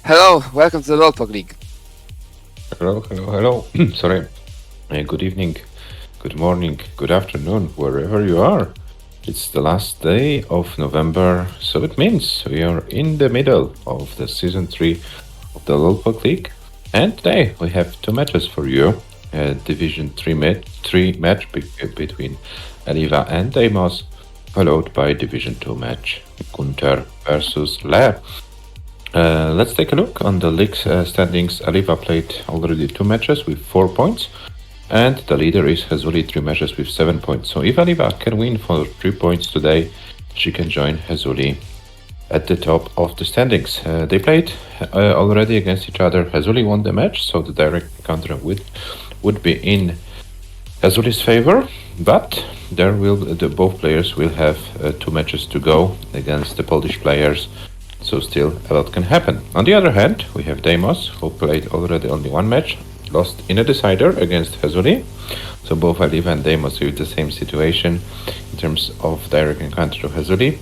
Hello, welcome to the Lolpog League. Hello. Sorry. Good evening, good morning, good afternoon, wherever you are. It's the last day of November, so it means we are in the middle of the season 3 of the Lolpog League. And today we have two matches for you. Division 3 match between ELIWA and DEIMOS, followed by Division 2 match, Gunter versus Le. Let's take a look on the league standings. ELIWA played already 2 matches with 4 points, and the leader is Hezuli 3 matches with 7 points. So if ELIWA can win for 3 points today, she can join Hezuli at the top of the standings. They played already against each other. Hezuli won the match, so the direct counter would be in Hezuli's favor, but both players will have 2 matches to go against the Polish players. So still a lot can happen. On the other hand, we have DEIMOS, who played already only 1 match, lost in a decider against Hezuli. So both ELIWA and DEIMOS with the same situation in terms of direct encounter to Hezuli.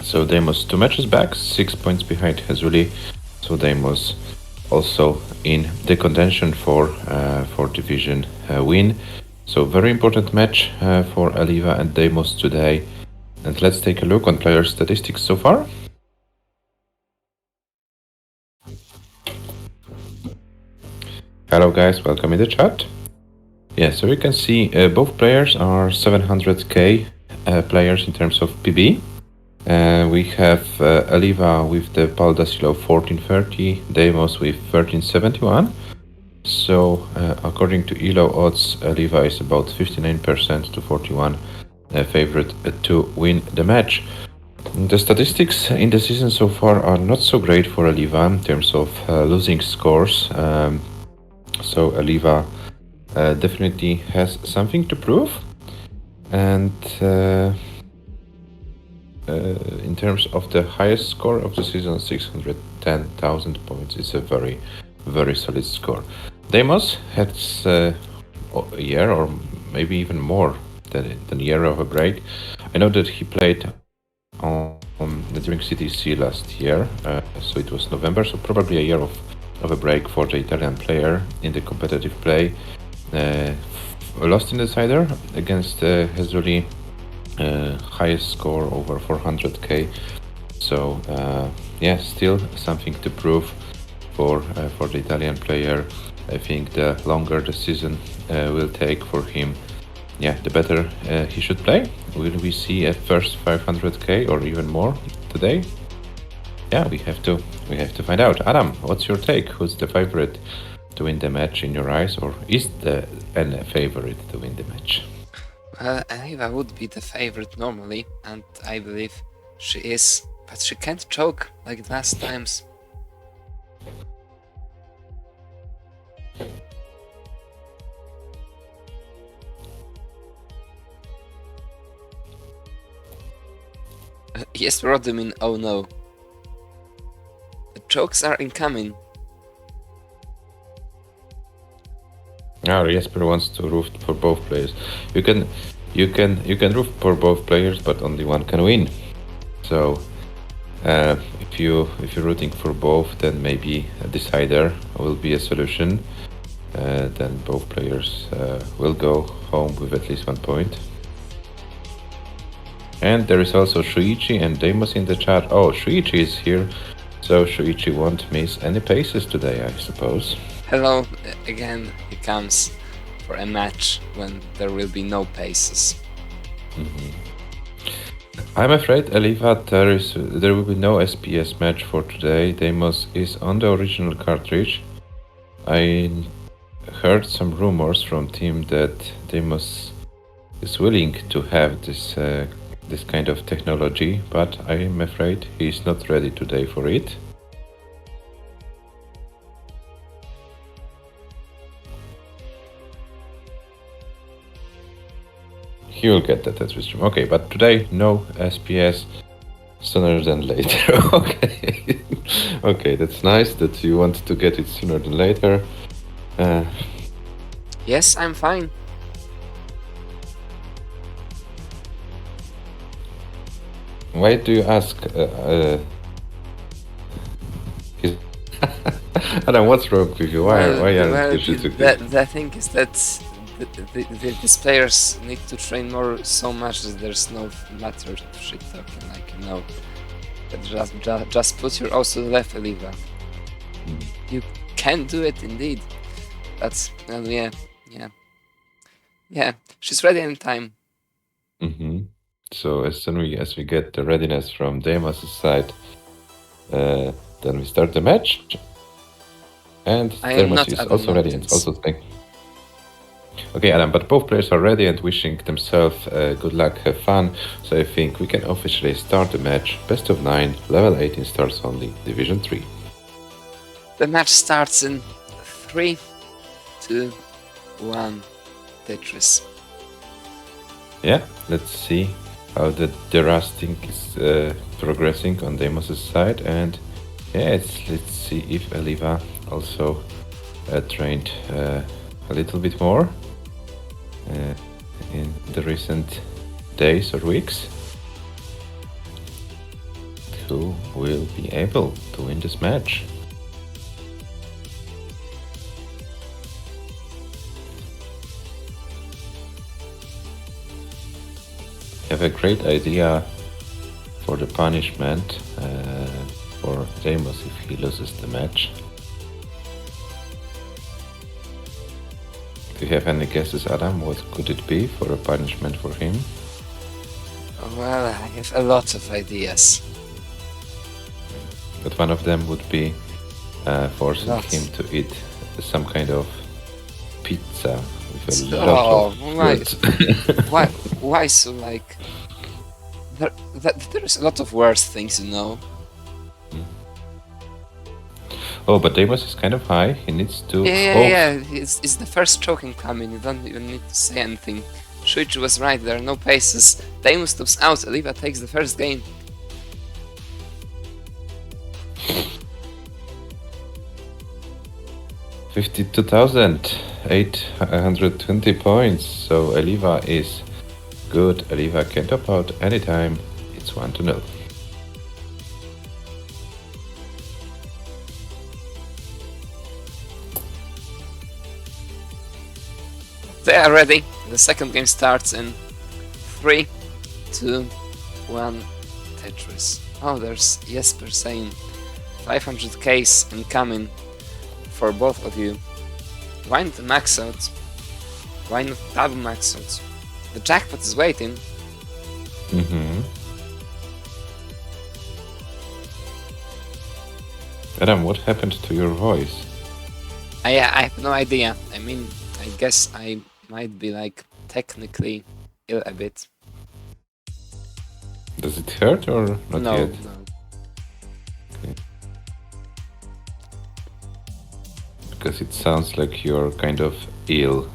So DEIMOS 2 matches back, 6 points behind Hezuli. So DEIMOS also in the contention for division win. So very important match for ELIWA and DEIMOS today. And let's take a look on player statistics so far. Hello guys, welcome in the chat. Yeah, so you can see both players are 700k players in terms of PB. We have ELIWA with the Paldasilo 1430, DEIMOS with 1371. So according to ELO odds, ELIWA is about 59% to 41 favorite to win the match. The statistics in the season so far are not so great for ELIWA in terms of losing scores. So ELIWA definitely has something to prove, and in terms of the highest score of the season, 610,000 points, is a very, very solid score. DEIMOS has a year or maybe even more than a year of a break. I know that he played during CTC last year, so it was November, so probably a year of a break for the Italian player in the competitive play. Lost in the decider against Hezuli, highest score over 400k. So yeah, still something to prove for the Italian player. I think the longer the season will take for him, yeah, the better he should play. Will we see a first 500k or even more today? Yeah, we have to find out. Adam, what's your take? Who's the favorite to win the match in your eyes, or is the favorite to win the match? ELIWA would be the favorite normally, and I believe she is, but she can't choke like last times. Yes, Rodomin, oh no. The chokes are incoming. Jesper wants to roof for both players. You can roof for both players, but only one can win. So if you're rooting for both, then maybe a decider will be a solution. Then both players will go home with at least 1 point. And there is also Shuichi and DEIMOS in the chat. Oh, Shuichi is here, so Shuichi won't miss any paces today, I suppose. Hello, again he comes for a match when there will be no paces. I'm afraid, ELIWA, there will be no SPS match for today. DEIMOS is on the original cartridge. I heard some rumors from team that DEIMOS is willing to have this kind of technology, but I'm afraid he's not ready today for it. He will get that at stream. Okay, but today no SPS, sooner than later. Okay. Okay, that's nice that you want to get it sooner than later. Yes, I'm fine. Why do you ask? Adam, what's wrong with you? Why aren't you shooting? The thing is that these players need to train more so much that there's no matter to shit talking, like, you know. But just put your oars to the left, Eliva. You can do it indeed. That's, well, yeah. She's ready anytime. So as soon as we get the readiness from DEIMOS' side, then we start the match. And DEIMOS is also ready and also playing. Okay, Adam, but both players are ready and wishing themselves good luck, have fun. So I think we can officially start the match. Best of 9, level 18 starts only, Division 3. The match starts in 3, 2, 1, Tetris. Yeah, let's see how the derusting is progressing on DEIMOS' side. And yeah, let's see if ELIWA also trained a little bit more in the recent days or weeks. Who will be able to win this match? I have a great idea for the punishment for DEIMOS if he loses the match. Do you have any guesses, Adam? What could it be for a punishment for him? Well, I have a lot of ideas. But one of them would be forcing him to eat some kind of pizza with a lot of why so, like... There is a lot of worse things, you know. Oh, but DEIMOS is kind of high. He needs to... Yeah. It's the first choking coming. You don't even need to say anything. Shuichi was right. There are no paces. DEIMOS stops out. ELIWA takes the first game. $52,820 points. So ELIWA is good. ELIWA can top out anytime. It's 1-0. They are ready. The second game starts in 3, 2, 1, Tetris. Oh, there's Jesper saying 500Ks incoming for both of you. Why not max out? Why not double max out? The jackpot is waiting. Adam, what happened to your voice? I have no idea. I mean, I guess I might be, like, technically ill a bit. Does it hurt or not No, yet? no. Okay. Because it sounds like you're kind of ill.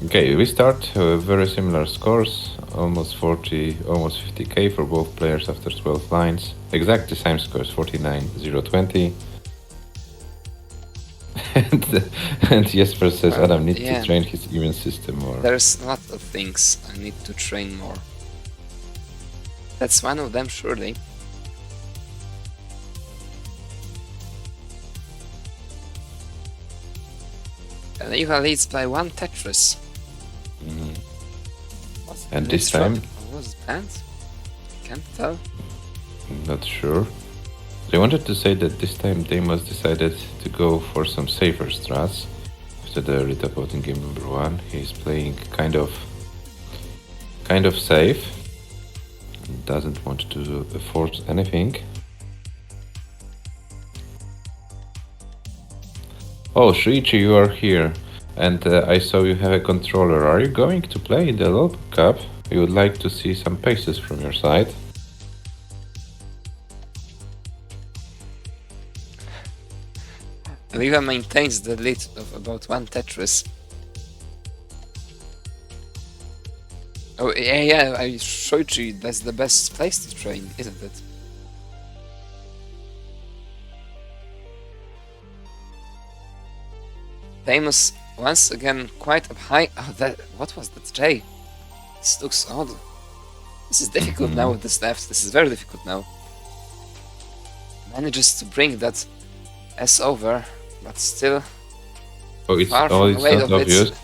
Okay, we start very similar scores, almost 50k for both players after 12 lines. Exactly same scores, 49,020. And Jesper says Adam needs to train his immune system more. There's a lot of things I need to train more. That's one of them, surely. ELIWA leads by 1 Tetris. And this time... Was it planned? Can't tell. Not sure. I wanted to say that this time DEIMOS decided to go for some safer strats. After the retop voting game number 1, he's playing kind of safe. Doesn't want to force anything. Oh, Shuichi, you are here. And I saw you have a controller. Are you going to play in the World Cup? We would like to see some paces from your side. ELIWA maintains the lead of about 1 Tetris. Oh, yeah, I showed you that's the best place to train, isn't it? DEIMOS once again quite up high. Oh, what was that J? This looks odd. This is difficult now with this left. This is very difficult now. manages to bring that S over, but still it's far from the it's weight not of obvious. it.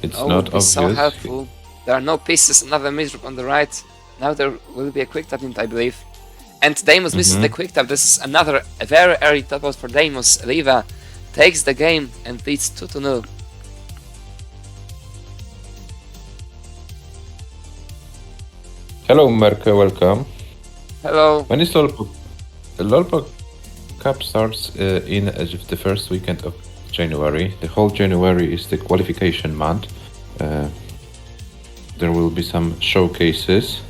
It's Oh, not would be so obvious. helpful. There are no pieces, another mid-drop on the right. Now there will be a quick tap in, I believe. And DEIMOS misses the quick tap. This is another very early tap out for DEIMOS. ELIWA takes the game and leads 2-0. Hello, Merke, welcome. Hello. When is LOLPO? The LOLPO Cup starts in the first weekend of January. The whole January is the qualification month. There will be some showcases.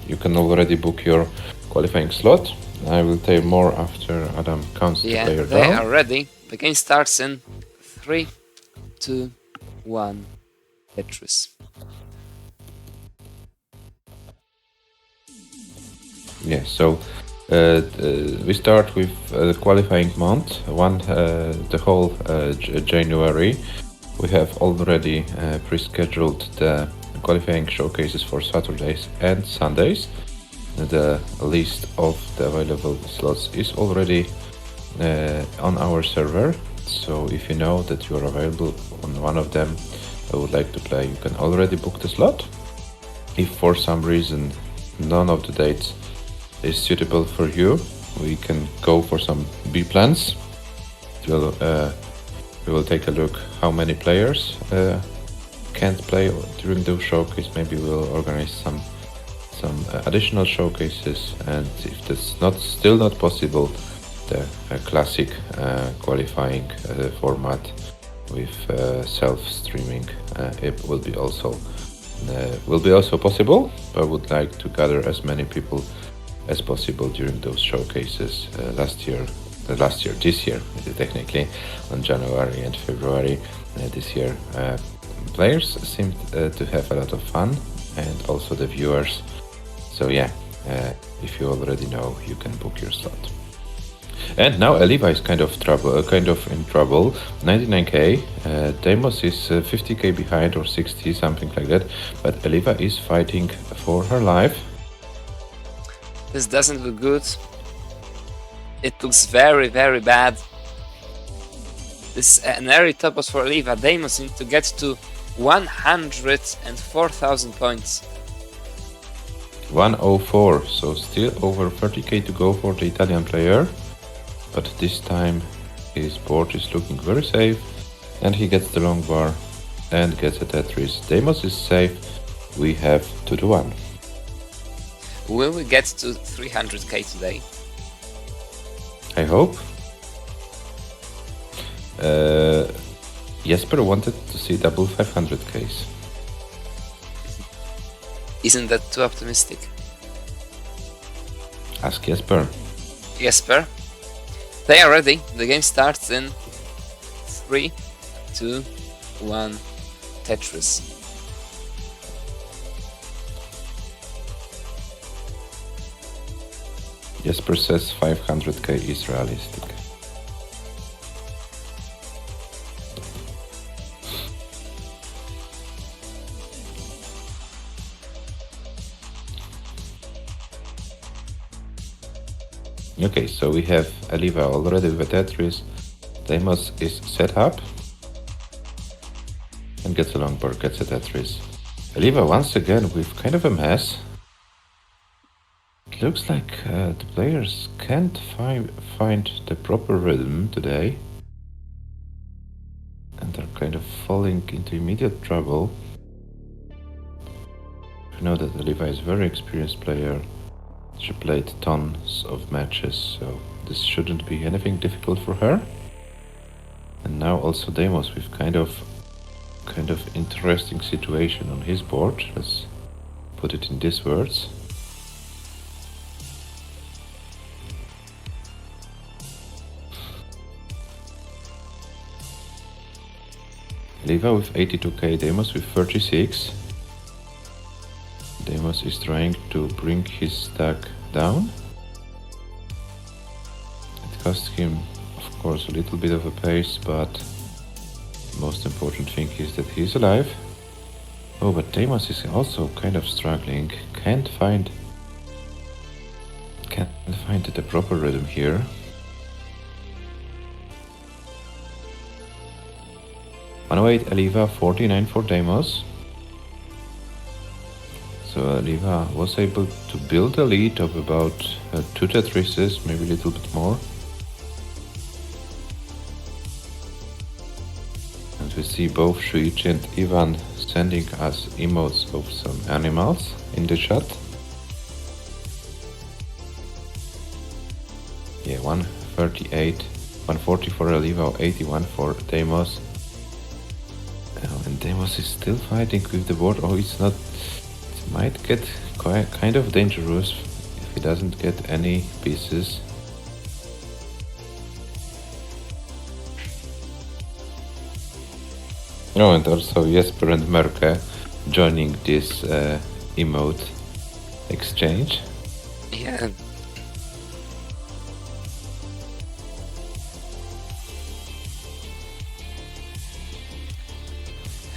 You can already book your qualifying slot. I will tell you more after Adam counts the player they down. are ready. The game starts in 3, 2, 1. Tetris. Yeah, so we start with the qualifying month, the whole January. We have already pre-scheduled the qualifying showcases for Saturdays and Sundays. The list of the available slots is already on our server, so if you know that you are available on one of them, I would like to play, you can already book the slot. If for some reason none of the dates is suitable for you, we can go for some B plans. We will take a look how many players can't play during those showcase. Maybe we'll organize some additional showcases, and if that's still not possible, the classic qualifying format with self-streaming it will be also possible. But I would like to gather as many people as possible during those showcases. This year technically on January and February. This year players seem to have a lot of fun, and also the viewers. So yeah, if you already know, you can book your slot. And now ELIWA is kind of in trouble. 99k. DEIMOS is 50k behind, or 60, something like that. But ELIWA is fighting for her life. This doesn't look good. It looks very, very bad. This is an early topos for ELIWA. DEIMOS need to get to 104,000 points. 104, so still over 30k to go for the Italian player. But this time his board is looking very safe, and he gets the long bar and gets a Tetris. DEIMOS is safe. We have 2-1. Will we get to 300k today? I hope. Jesper wanted to see double 500ks. Isn't that too optimistic? Ask Jesper. Jesper, they are ready. The game starts in 3, 2, 1. Tetris. Jesper says 500k is realistic. Okay, so we have ELIWA already with a Tetris. DEIMOS is set up and gets a long board, gets a Tetris. ELIWA once again with kind of a mess. It looks like the players can't find the proper rhythm today, and they're kind of falling into immediate trouble. I know that ELIWA is a very experienced player. She played tons of matches, so this shouldn't be anything difficult for her. And now also DEIMOS with kind of interesting situation on his board. Let's put it in these words. ELIWA with 82k, DEIMOS with 36. DEIMOS is trying to bring his stack down. It costs him, of course, a little bit of a pace, but the most important thing is that he's alive. Oh, but DEIMOS is also kind of struggling, can't find can't find the proper rhythm here. $108 ELIWA, 49 for DEIMOS. So ELIWA was able to build a lead of about 2 Tetrises, maybe a little bit more. And we see both Shuichi and Ivan sending us emotes of some animals in the chat. Yeah, 138, 140 for ELIWA, 81 for DEIMOS. And DEIMOS is still fighting with the board. Oh, it's not. It might get kind of dangerous if he doesn't get any pieces. Oh, and also Jesper and Merke joining this emote exchange. Yeah.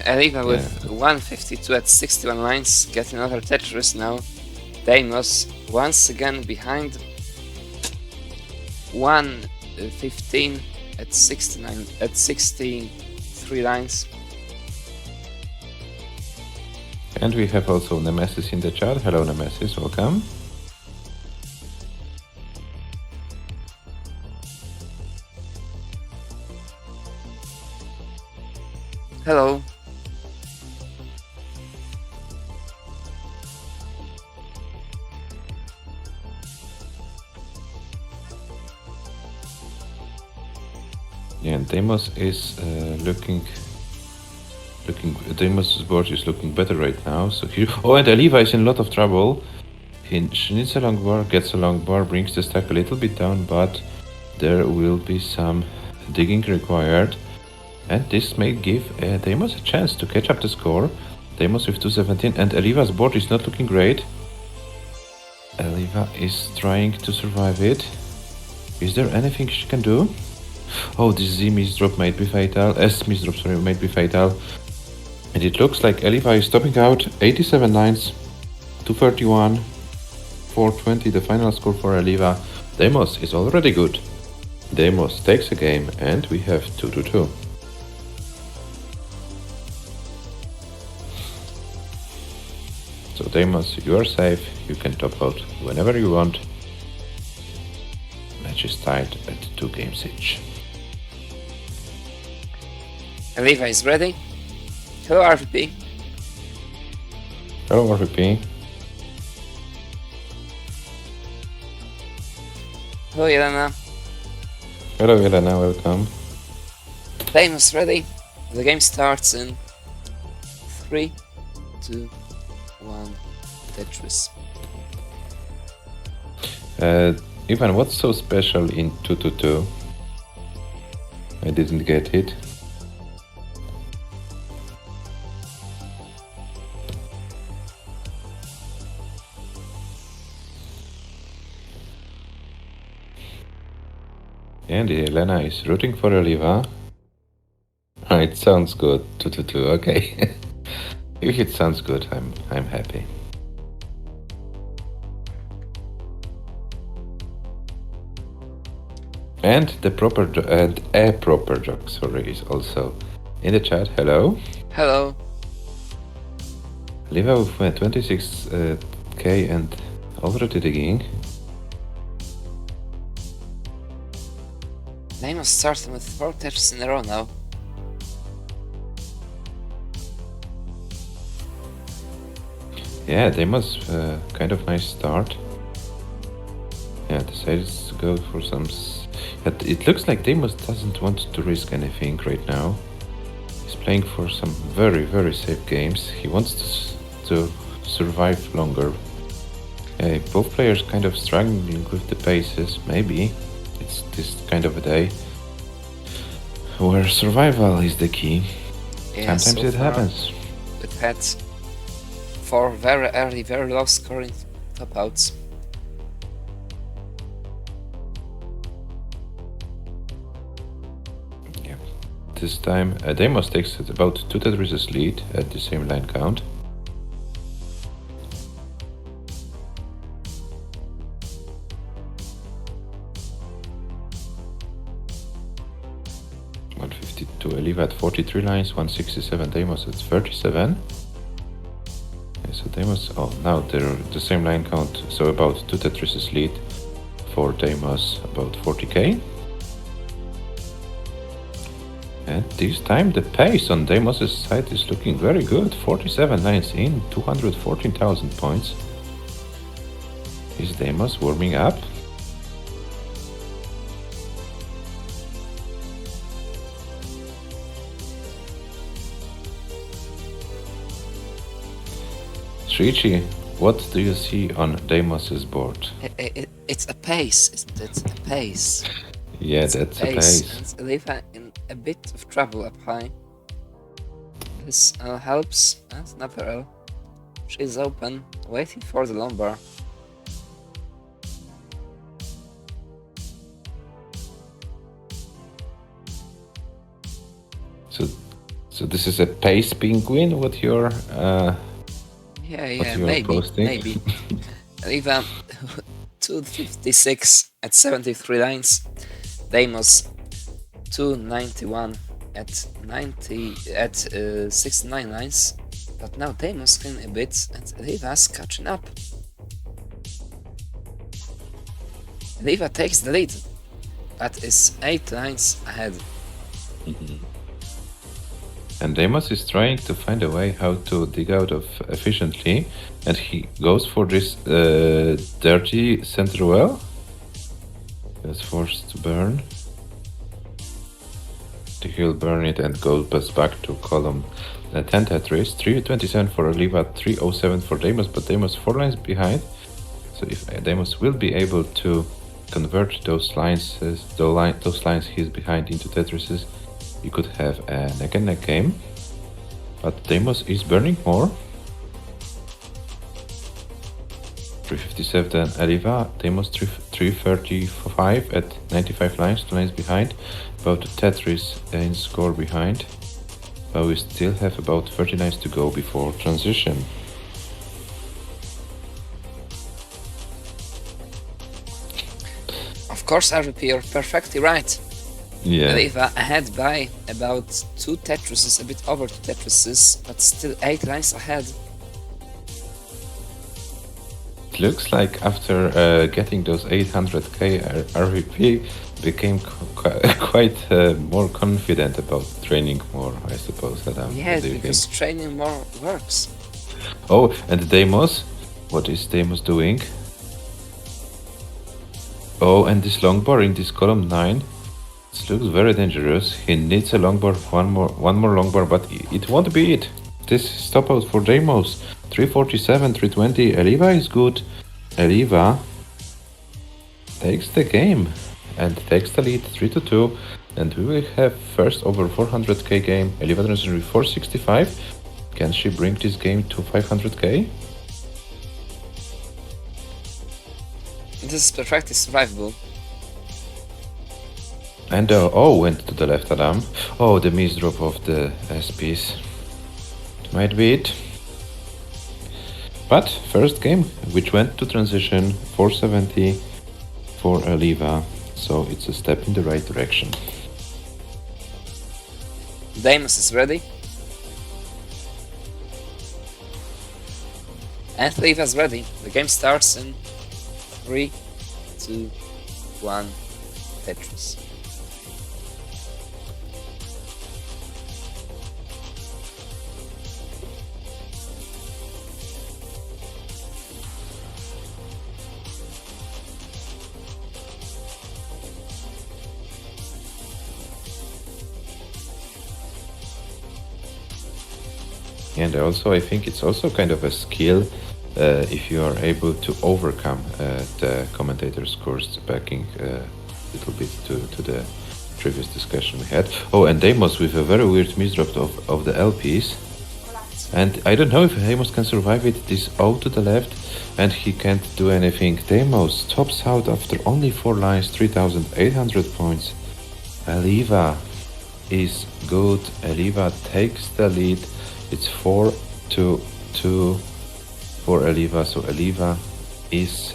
ELIWA with 152 at 61 lines, getting another Tetris now. DEIMOS once again behind. 115 at 69 at 63 lines. And we have also Nemesis in the chat. Hello Nemesis, welcome. Hello. Yeah, and DEIMOS is DEIMOS' board is looking better right now. So here, oh, and ELIWA is in a lot of trouble. He needs a long bar, gets a long bar, brings the stack a little bit down, but there will be some digging required. And this may give DEIMOS a chance to catch up the score. DEIMOS with 217, and ELIWA's board is not looking great. ELIWA is trying to survive it. Is there anything she can do? Oh, this Z misdrop might be fatal. S misdrop, sorry, might be fatal. And it looks like ELIWA is topping out 87 lines, 231, 420, the final score for ELIWA. DEIMOS is already good. DEIMOS takes a game, and we have 2-2. So DEIMOS, you are safe. You can top out whenever you want. Match is tied at 2 games each. ELIWA is ready. Hello RVP. Hello RVP. Hello Jelena. Hello Jelena, welcome. DEIMOS ready. The game starts in 3, 2, 1. Tetris. Ivan, what's so special in 2-2-2? I didn't get it. And Elena is rooting for ELIWA. Oh, it sounds good. 2-2-2, okay. If it sounds good, I'm happy. And a proper joke, sorry, is also in the chat. Hello. Hello. ELIWA with 26k and already digging. DEIMOS starting with 4 Tetris in a row now. Yeah, DEIMOS kind of nice start. Yeah, decides to go for some. It looks like DEIMOS doesn't want to risk anything right now. He's playing for some very, very safe games. He wants to survive longer. Both players kind of struggling with the paces. Maybe it's this kind of a day where survival is the key. Yeah, Sometimes so it happens. It had 4 very early, very low scoring top outs. Yeah. This time DEIMOS takes about 2 Tetrises lead at the same line count. 152 ELIWA at 43 lines, 167 DEIMOS at 37. Okay, so DEIMOS, oh, now they're the same line count, so about 2 Tetrises lead for DEIMOS, about 40k. And this time the pace on DEIMOS' side is looking very good. 47 lines in, 214,000 points. Is DEIMOS warming up? Srichi, what do you see on DEIMOS' board? It's a pace, isn't it? A pace. Yeah, that's a pace. And ELIWA in a bit of trouble up high. This helps. That's another L. She's open, waiting for the long bar. So this is a pace penguin. What you're Yeah, you're posting? maybe. ELIWA 256 at 73 lines. DEIMOS 291 at 69 lines. But now DEIMOS clean a bit and ELIWA's catching up. ELIWA takes the lead, but is 8 lines ahead. And DEIMOS is trying to find a way how to dig out of efficiently, and he goes for this dirty center well. He was forced to burn. He'll burn it and go back to column 10 Tetris. 327 for ELIWA, 307 for DEIMOS, but DEIMOS 4 lines behind. So if DEIMOS will be able to convert those lines he's behind into Tetrises, you could have a neck and neck game. But DEIMOS is burning more. 357 ELIWA, DEIMOS 335 at 95 lines, 2 lines behind. About Tetris in score behind. But we still have about 30 lines to go before transition. Of course, RVP, you're perfectly right. Yeah. ELIWA ahead by about 2 Tetrises, a bit over 2 Tetrises, but still 8 lines ahead. It looks like after getting those 800k RVP became quite more confident about training more, I suppose, Adam. Yeah, because training more works. Oh, and DEIMOS? What is DEIMOS doing? Oh, and this long bar in this column 9. It looks very dangerous. He needs a long bar, one more long bar, but it won't be it. This stop out for DEIMOS. 347, 320. ELIWA is good. ELIWA takes the game and takes the lead 3-2. And we will have first over 400k game. ELIWA transition with 465. Can she bring this game to 500k? This is perfectly survivable. And oh, went to the left, Adam. Oh, the misdrop of the SPs. Might be it. But first game, which went to transition, 470 for ELIWA. So it's a step in the right direction. DEIMOS is ready. And ELIWA is ready. The game starts in 3, 2, 1, Tetris. And also, I think it's also kind of a skill if you are able to overcome the commentator scores, backing a little bit to the previous discussion we had. Oh, and DEIMOS with a very weird misdrop of the LPs. And I don't know if DEIMOS can survive it. This O to the left, and he can't do anything. DEIMOS tops out after only 4 lines, 3,800 points. ELIWA is good. ELIWA takes the lead. It's 4-2 for ELIWA, so ELIWA is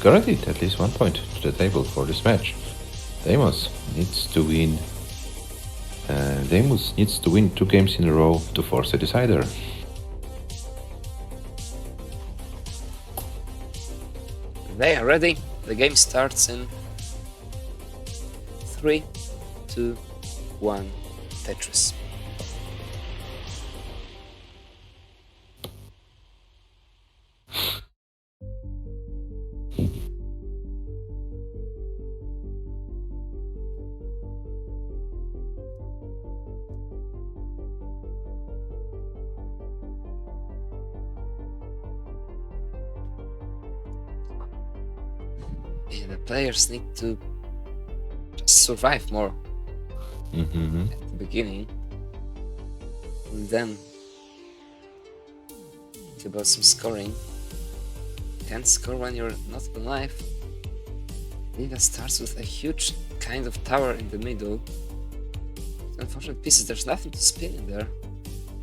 guaranteed at least 1 point to the table for this match. DEIMOS needs to win DEIMOS needs to win 2 games in a row to force a decider. They are ready. The game starts in 3, 2, 1, Tetris. Yeah, the players need to just survive more at the beginning, and then it's about some scoring. Can't score when you're not alive. Liga starts with a huge kind of tower in the middle. Unfortunate pieces, there's nothing to spin in there.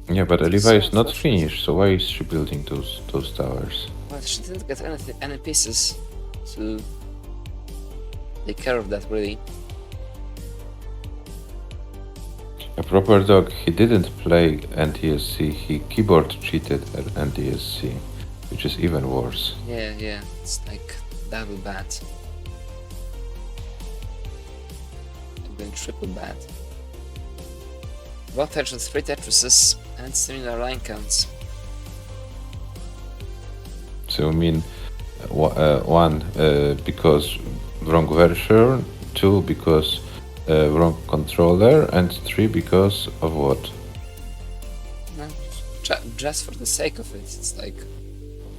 Yeah, but It's ELIWA so is not unfortunate. finished, so why is she building those towers? But she didn't get any pieces to take care of that, really. A proper dog, he didn't play NTSC, he keyboard cheated at NTSC, which is even worse. Yeah, it's like double bad. Even triple bad. Both Tetris, 3 Tetrises, and similar line counts. So I mean, one, because wrong version, 2, because wrong controller, and 3, because of what? No, just for the sake of it, it's like,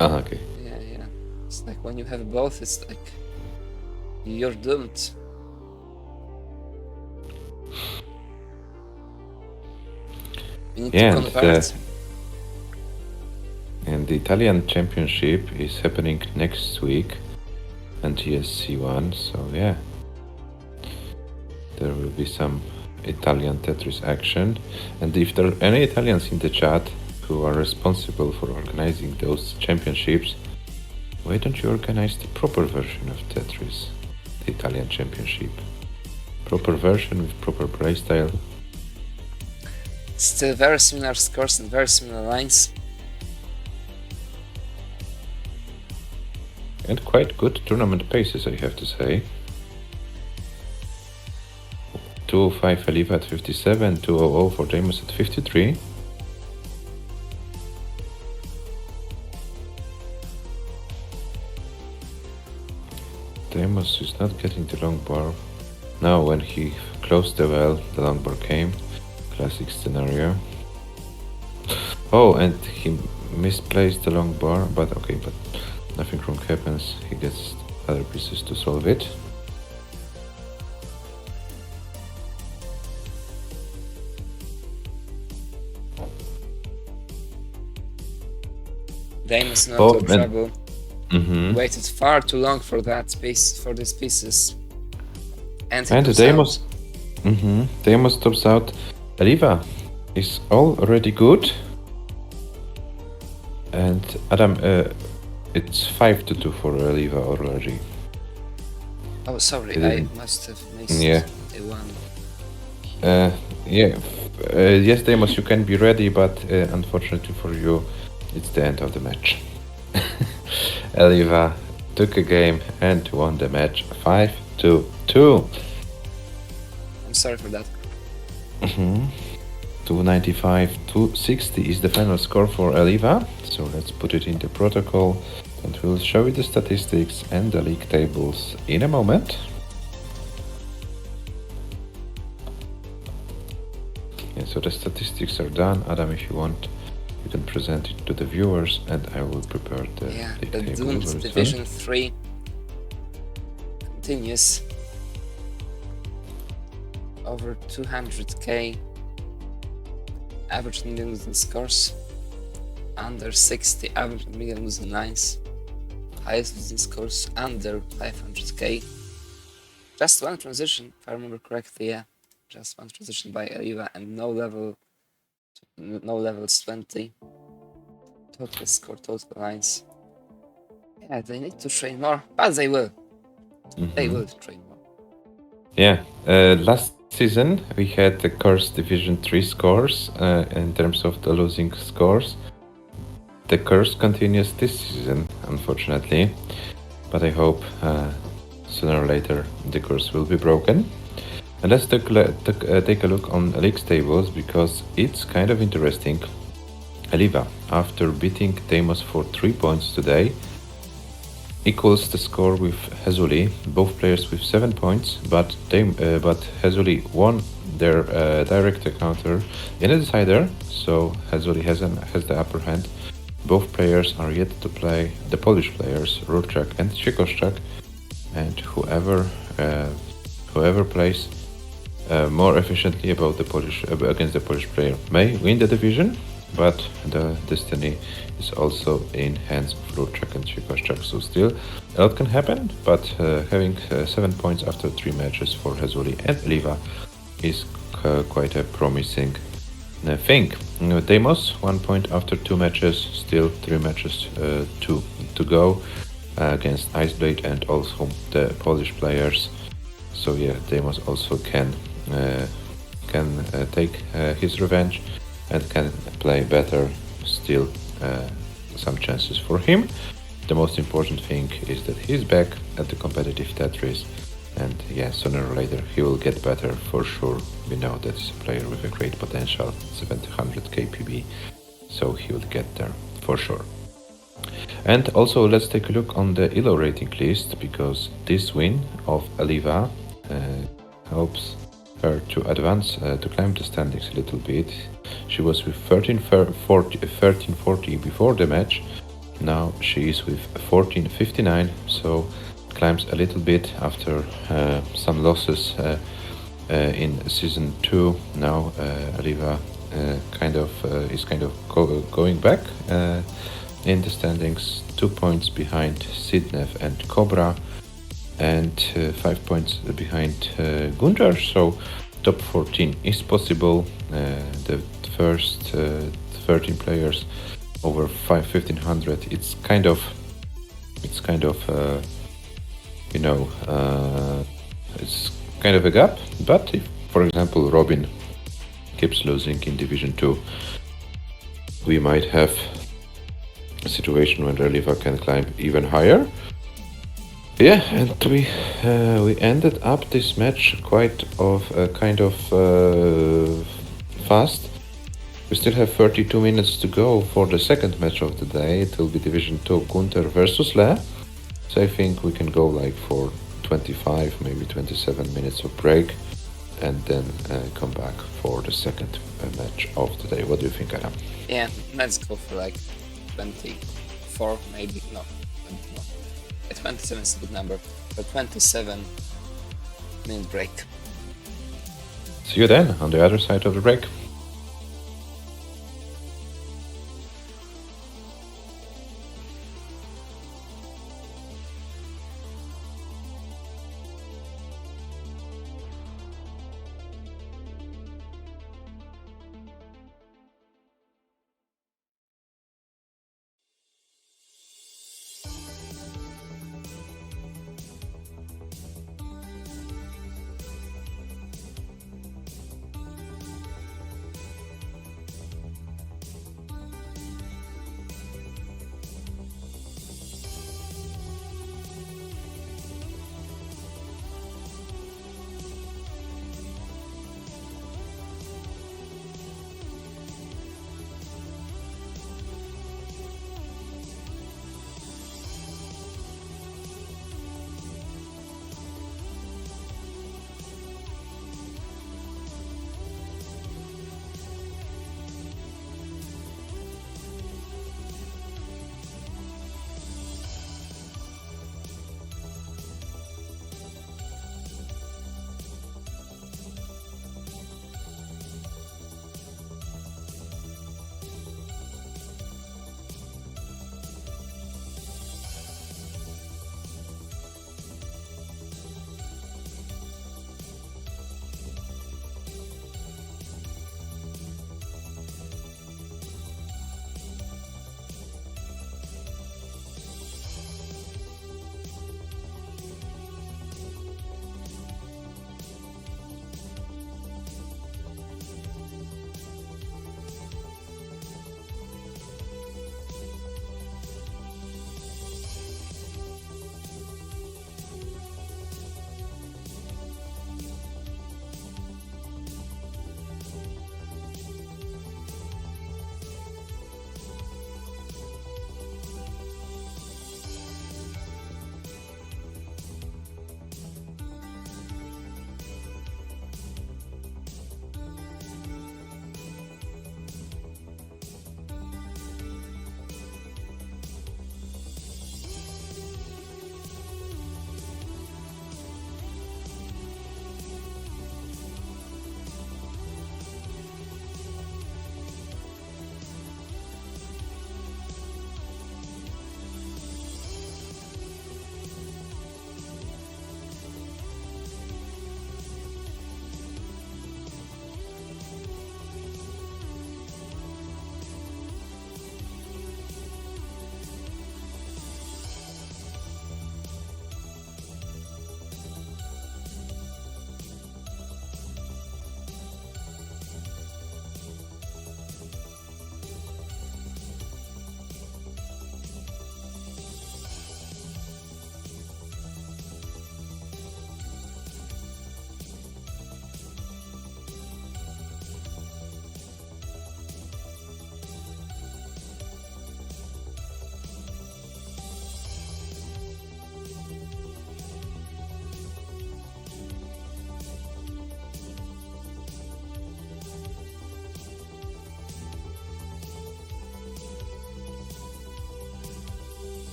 Okay. yeah. It's like when you have both, it's like you're doomed. You need to convert. And the Italian Championship is happening next week, NTSC 1, so yeah. There will be some Italian Tetris action. And if there are any Italians in the chat who are responsible for organizing those championships, why don't you organize the proper version of Tetris, the Italian Championship? Proper version with proper playstyle. Still very similar scores and very similar lines. And quite good tournament paces, I have to say. 205 ELIWA at 57, 200 for DEIMOS at 53. DEIMOS is not getting the long bar. Now when he closed the well, the long bar came. Classic scenario. Oh, and he misplaced the long bar, but okay, but nothing wrong happens. He gets other pieces to solve it. DEIMOS not Oh, in and- trouble. Waited far too long for that piece, for these pieces. And he And goes DEIMOS, out. DEIMOS tops out. ELIWA is already good. And Adam, it's 5-2 for ELIWA already. Oh, sorry, It I didn't- must have missed Yeah. a one. Yes, DEIMOS, you can be ready, but unfortunately for you, it's the end of the match. ELIWA took a game and won the match 5-2. I'm sorry for that. 295, 260 is the final score for ELIWA. So let's put it in the protocol and we'll show you the statistics and the league tables in a moment. Yeah, so the statistics are done. Adam, if you want, you can present it to the viewers and I will prepare the league The table Doomed very soon. Division 3 continues. Over 200k average million losing scores, under 60 average million losing lines, highest losing scores under 500k. Just one transition, if I remember correctly, yeah. Just one transition by ELIWA and no levels 20. Total score, total lines. Yeah, they need to train more, but they will. They will train more. Yeah, last season we had the Curse Division 3 scores in terms of the losing scores. The curse continues this season, unfortunately, but I hope sooner or later the curse will be broken. And let's take a look on league tables, because it's kind of interesting. ELIWA, after beating DEIMOS for 3 points today, equals the score with Hezuli, both players with 7 points, but Hezuli won their direct encounter in a decider, so Hezuli has the upper hand. Both players are yet to play the Polish players, Rurczak and Siekoszczak, and whoever plays more efficiently against the Polish player may win the division, but the destiny is also in hands of Rurczak and Siekoszczak, so still a lot can happen, but having 7 points after 3 matches for Hezuli and ELIWA is quite a promising thing. DEIMOS 1 point after 2 matches, still 3 matches to go against Iceblade and also the Polish players. So yeah, DEIMOS also can take his revenge and can play better. Still some chances for him. The most important thing is that he's back at the competitive Tetris, and yeah, sooner or later he will get better for sure. We know that he's a player with a great potential, 700 KPB, so he will get there for sure. And also let's take a look on the ELO rating list, because this win of ELIWA helps her to advance, to climb the standings a little bit. She was with 1340 before the match. Now she is with 1459, so climbs a little bit after some losses in season 2. Now ELIWA is going back in the standings, 2 points behind Sidnev and Cobra, and 5 points behind Gunter, so top 14 is possible. The first 13 players over 1500, it's kind of it's kind of a gap. But if, for example, Robin keeps losing in Division 2, we might have a situation when ELIWA can climb even higher. Yeah, and we ended up this match fast. We still have 32 minutes to go for the second match of the day. It will be Division 2 Gunter versus Le. So I think we can go like for 25, maybe 27 minutes of break, and then come back for the second match of the day. What do you think, Adam? Yeah, let's go for like 24, maybe. No, 27 is a good number. For 27-minute break. See you then on the other side of the break.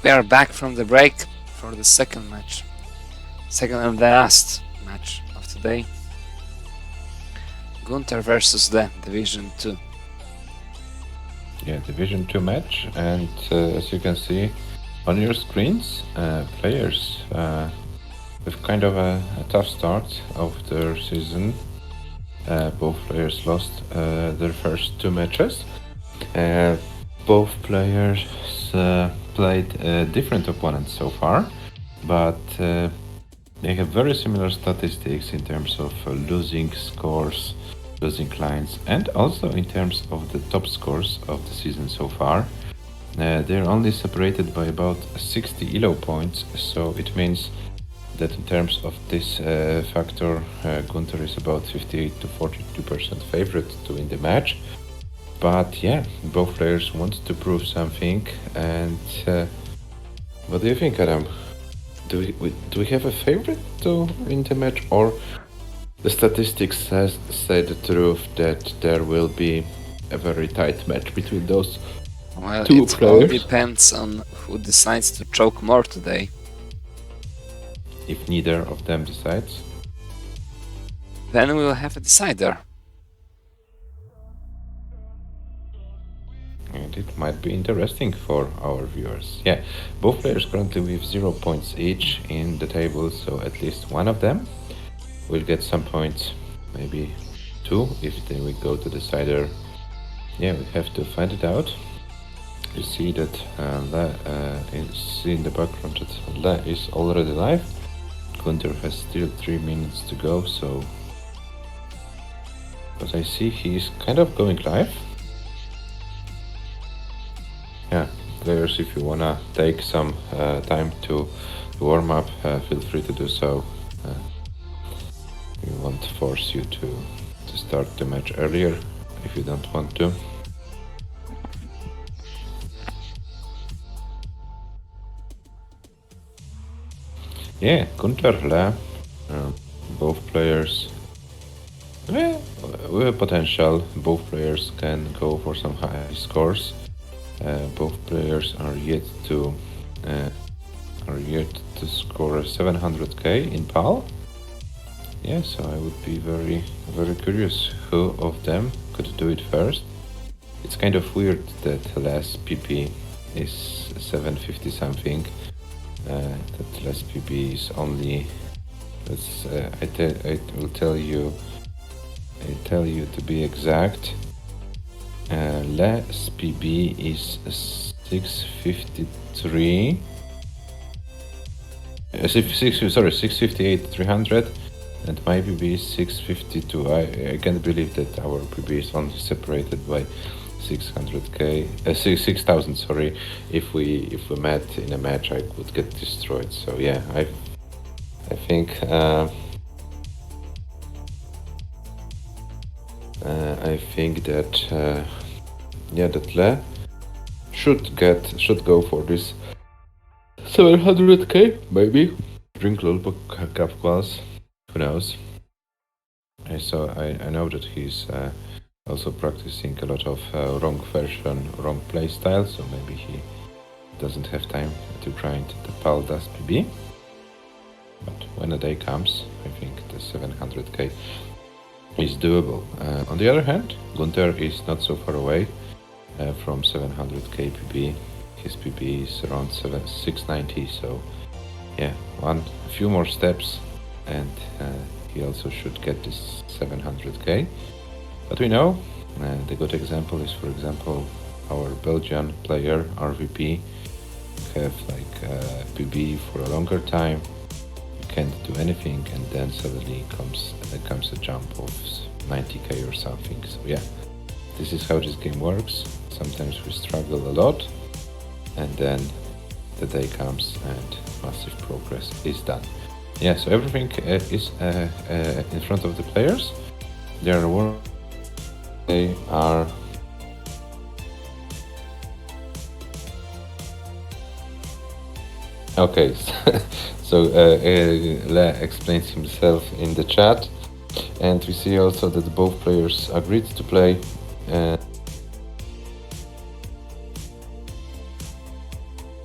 we are back from the break for the second match. Second and the last match of today. Gunter versus the Division 2. Yeah, Division 2 match, and as you can see on your screens, players with kind of a tough start of their season. Both players lost their first 2 matches. Both players played different opponents so far, but they have very similar statistics in terms of losing scores, losing lines, and also in terms of the top scores of the season so far. They're only separated by about 60 ELO points, so it means that in terms of this factor, Gunter is about 58 to 42% favorite to win the match. But yeah, both players want to prove something. And what do you think, Adam? Do we have a favorite to win the match, or the statistics say the truth that there will be a very tight match between those Well, two it all players? depends on who decides to choke more today. If neither of them decides. Then we will have a decider. And it might be interesting for our viewers. Yeah, both players currently with 0 points each in the table, so at least one of them will get some points, maybe 2 if they will go to decider. Yeah, we have to find it out. You see that see in the background that Le is already live. Gunter has still 3 minutes to go, so... But I see he's kind of going live. Yeah, players, if you wanna take some time to warm up, feel free to do so. We won't force you to start the match earlier if you don't want to. Yeah, Gunter, Le, both players with a potential. Both players can go for some high scores. Both players are yet to score 700k in PAL. Yeah, so I would be very curious who of them could do it first. It's kind of weird that less PP is 750 something. That less PP is only. I will tell you. I tell you to be exact. Less PB is 653. 658 300, and my PB is 652. I can't believe that our PB is only separated by 600k, 6,000. Sorry, if we met in a match, I would get destroyed. So yeah, I think. I think that that Le should go for this 700k, maybe. Drink a little cup glass, who knows. I know that he's also practicing a lot of wrong version, wrong playstyle, so maybe he doesn't have time to grind the PAL DAS PB. But when the day comes, I think the 700k is doable. On the other hand, Gunter is not so far away from 700k PB. His PB is around 690, so yeah, a few more steps and he also should get this 700k. But we know the good example is, for example, our Belgian player RVP have like PB for a longer time, can't do anything, and then suddenly comes a jump of 90k or something. So yeah, this is how this game works. Sometimes we struggle a lot, and then the day comes and massive progress is done. Yeah, so everything is in front of the players. They are okay. So Le explains himself in the chat, and we see also that both players agreed to play.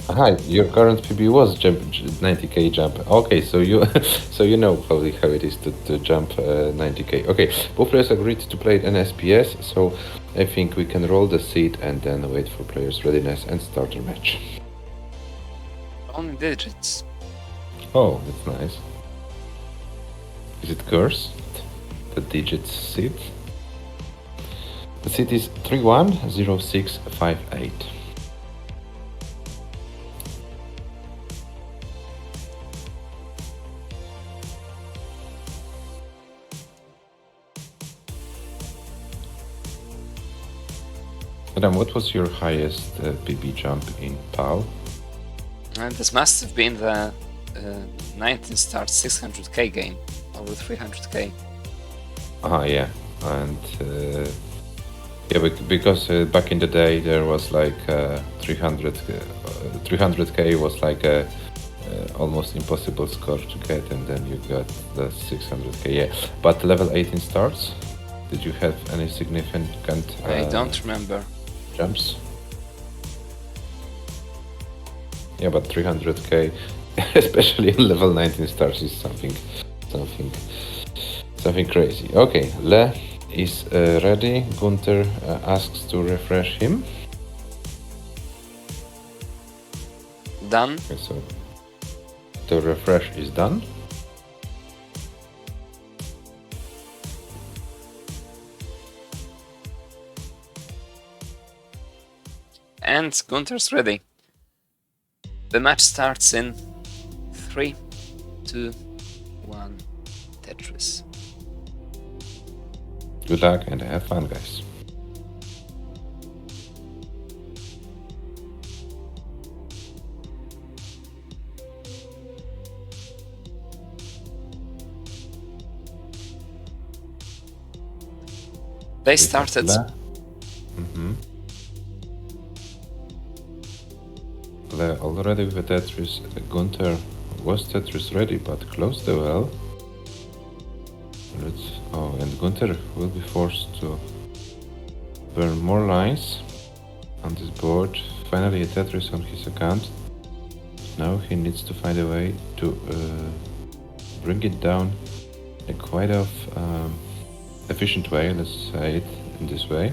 Hi, your current PB was 90k jump. Okay, so you so you know probably how it is to jump 90k. Okay, both players agreed to play an SPS, so I think we can roll the seat and then wait for players' readiness and start a match. Only digits. Oh, that's nice. Is it cursed? The digits seat? The seat is 310658. Adam, what was your highest PB jump in PAL? And this must have been the 19 start 600k game, over 300k. Yeah, and yeah, because back in the day there was like 300k was like a almost impossible score to get, and then you got the 600k. Yeah, but level 18 starts. Did you have any significant? I don't remember. Jumps. Yeah, but 300k, especially on level 19 stars, is something crazy. Okay, Le is ready. Gunter asks to refresh him. Done. Okay, so the refresh is done. And Gunter's ready. The match starts in 3, 2, 1, Tetris. Good luck and have fun, guys. They started. Le already with Tetris. Gunter was Tetris ready, but closed the well. And Gunter will be forced to burn more lines on this board. Finally a Tetris on his account. Now he needs to find a way to bring it down in a quite efficient way, let's say it in this way.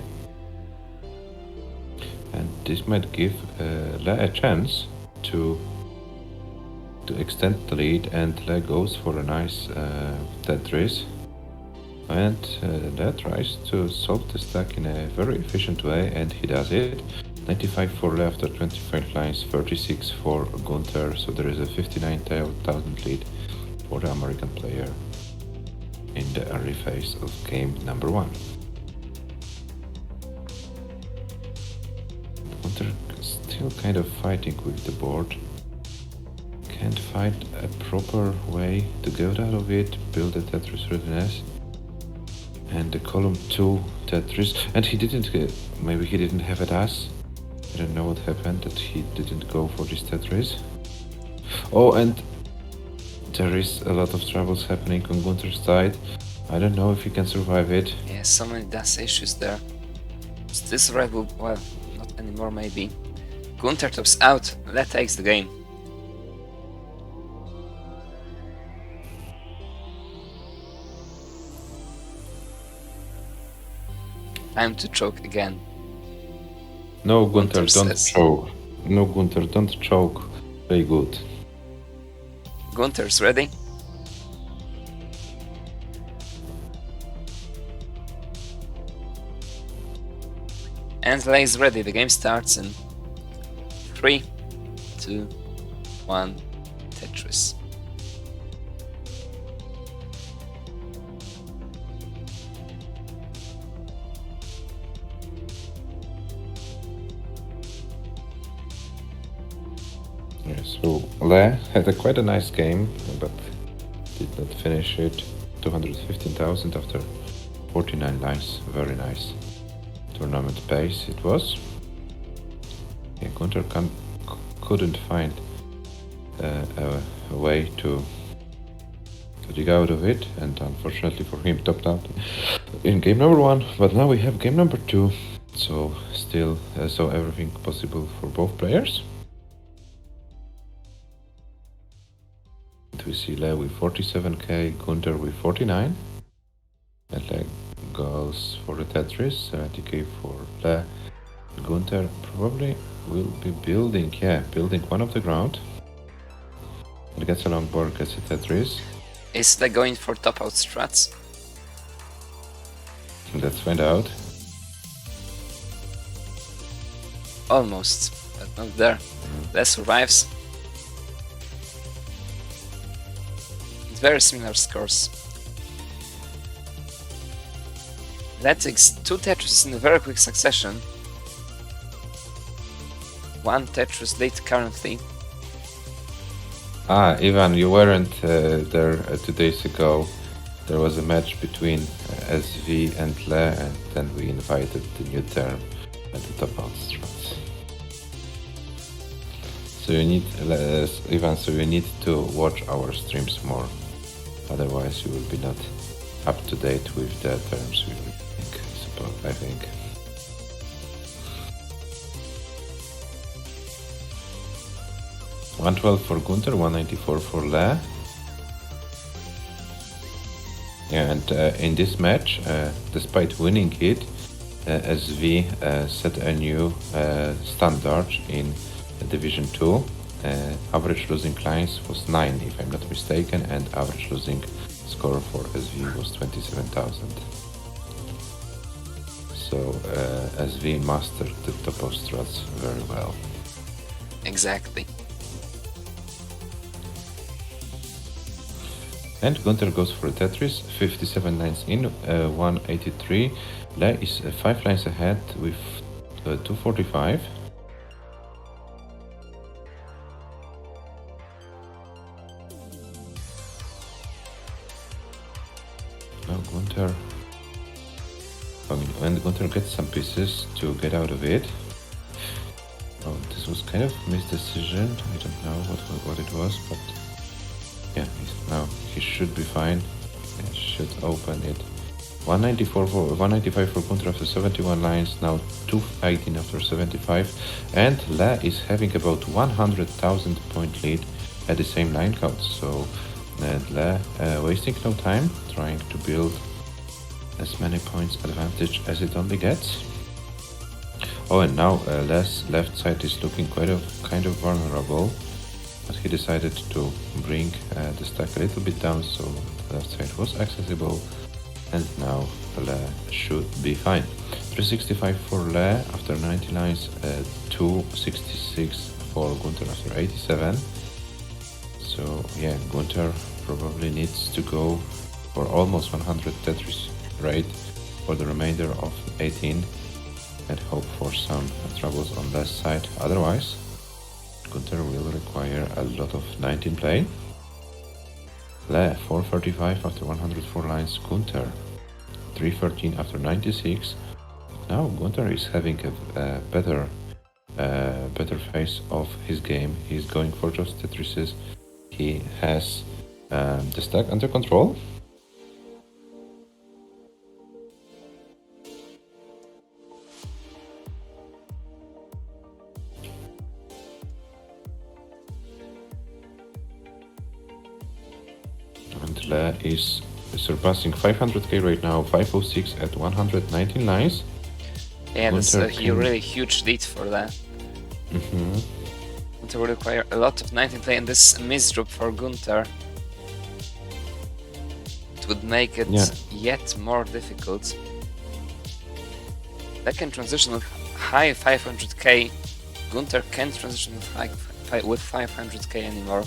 And this might give Le a chance to extend the lead, and Le goes for a nice Tetris. And Le tries to solve the stack in a very efficient way, and he does it. 95 for Le after 25 lines, 36 for Gunter, so there is a 59,000 lead for the American player in the early phase of game number 1. Gunter still kind of fighting with the board. Can't find a proper way to get out of it, build a Tetris readiness. And the column 2 Tetris, and he didn't, maybe he didn't have it as. I don't know what happened, that he didn't go for this Tetris. Oh, and there is a lot of troubles happening on Gunter's side. I don't know if he can survive it. Yeah, so many DAS issues there. This red will, well, not anymore maybe. Gunter tops out, Le takes the game. Time to choke again. No, Gunter, Gunter don't says. choke. No, Gunter, don't choke. Very good. Gunter's ready. And Le is ready. The game starts in 3, 2, 1, Tetris. Yeah, so Le had quite a nice game, but did not finish it. 215,000 after 49 lines. Very nice tournament pace it was. Yeah, Gunter couldn't find a way to dig out of it, and unfortunately for him topped out in game number 1. But now we have game number 2, so still so everything possible for both players. we see Le with 47k, Gunter with 49. And Le goes for the Tetris, 70k for Le. Gunter probably will be building one of the ground. And gets a long board, gets a Tetris. Is Le going for top out strats? Let's find out. Almost, but not there. Le survives. It's very similar scores. Le takes 2 Tetris in a very quick succession. 1 Tetris late currently. Ivan, you weren't there 2 days ago. There was a match between SV and Le, and then we invited the new term at the top out strats. So you need, Ivan, so you need to watch our streams more. Otherwise you will be not up to date with the terms we think, I think. $112 for Gunter, $194 for Le. And in this match, despite winning it, SV set a new standard in Division 2. Average losing lines was 9, if I'm not mistaken, and average losing score for SV was 27,000. So SV mastered the top of strats very well. Exactly. And Gunter goes for a Tetris, 57 lines in, 183. Le is 5 lines ahead with 245. Now Gunter... and Gunter gets some pieces to get out of it. Oh, this was kind of misdecision. I don't know what it was, but... yeah, now he should be fine. He should open it. 195 for Gunter after 71 lines, now 218 after 75, and Le is having about 100,000 point lead at the same line count. So Le wasting no time, trying to build as many points advantage as it only gets. Oh, and now Le's left side is looking kind of vulnerable. But he decided to bring the stack a little bit down, so the left side was accessible, and now Le should be fine. 365 for Le after 90 lines, 266 for Gunter after 87. So yeah, Gunter probably needs to go for almost 100 Tetris rate for the remainder of 18 and hope for some troubles on Le's side. Otherwise, Gunter will require a lot of 19 play. Le 435 after 104 lines, Gunter 313 after 96. Now Gunter is having a better phase of his game. He's going for just Tetrises. He has the stack under control. And Le is surpassing 500k right now, 506 at 119 lines. Yeah, that's a really huge lead for that. Gunter will require a lot of 19 play, and this misdrop for Gunter, it would make it yet more difficult. That can transition with high 500k. Gunter can't transition with 500k anymore.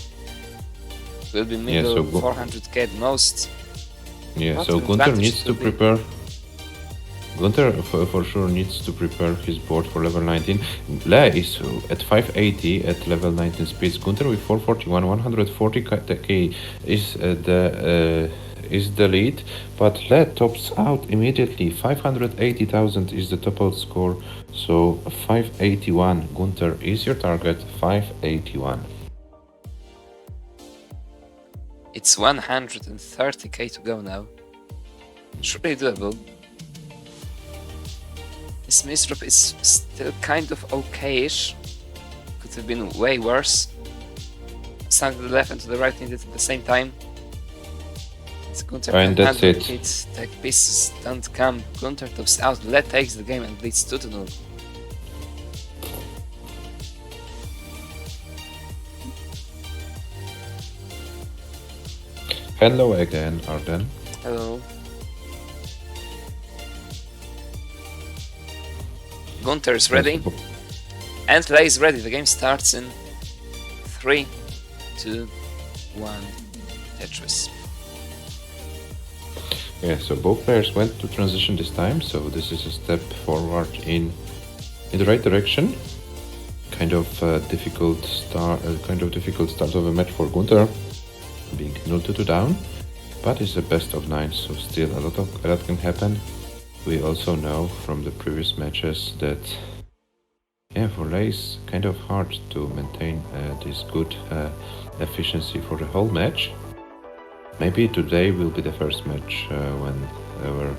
Will be middle 400k at most. Yeah, What so an Gunter advantage needs to prepare. Gunter for sure needs to prepare his board for level 19. Le is at 580 at level 19 speeds. Gunter with 441, 140k is the lead, but Le tops out immediately. 580,000 is the top out score, so 581. Gunter is your target. 581. It's 130k to go now. Should be doable. This misdrop is still kind of okay-ish. Could have been way worse. stand to the left and to the right needed at the same time. As Gunter And can that's handle it. it. Tech pieces don't come. Gunter tops out. Le takes the game and leads 2-0. Hello again, Arden. Hello. Gunter is ready. And Le is ready. The game starts in 3, 2, 1. Tetris. Yeah, so both players went to transition this time, so this is a step forward in the right direction. Kind of difficult start of a match for Gunter, being 0-2 down, but it's a best of 9, so still a lot can happen. We also know from the previous matches that for Le it's kind of hard to maintain this good efficiency for the whole match. Maybe today will be the first match when our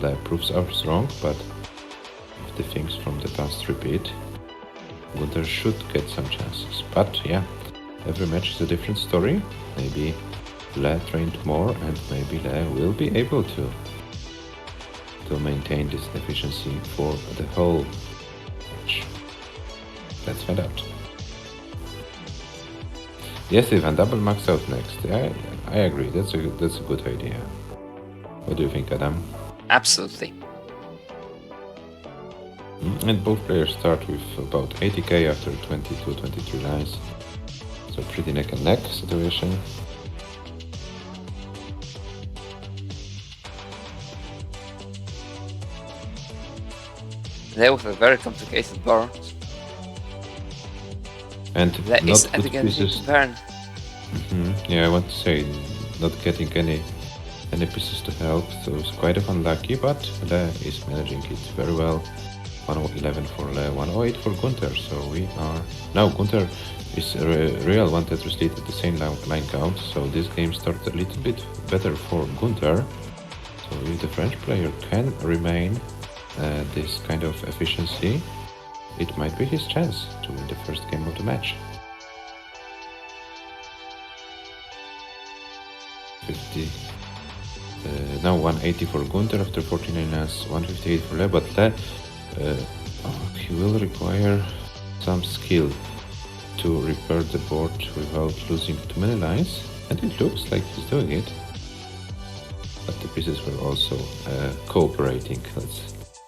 Le proves us wrong, but if the things from the past repeat, Gunter should get some chances. But yeah, every match is a different story. Maybe Le trained more and maybe Le will be able to maintain this efficiency for the whole match. Let's find out. Yes, Ivan, double max out next. I agree. That's a good idea. What do you think, Adam? Absolutely. And both players start with about 80k after 22-23 lines. So pretty neck and neck situation. Le with a very complicated board. And Le not is good again pieces. to burn. Yeah, I want to say not getting any pieces to help, so it's quite unlucky, but Le is managing it very well. 1011 for Le, 108 for Gunter, so we are... Now Gunter is real one Tetris lead at the same line count, so this game starts a little bit better for Gunter. So if the French player can remain this kind of efficiency, it might be his chance to win the first game of the match. 50. Now 180 for Gunter after 49 lines, 158 for Le, but Le, he will require some skill to repair the board without losing too many lines, and it looks like he's doing it. But the pieces were also cooperating,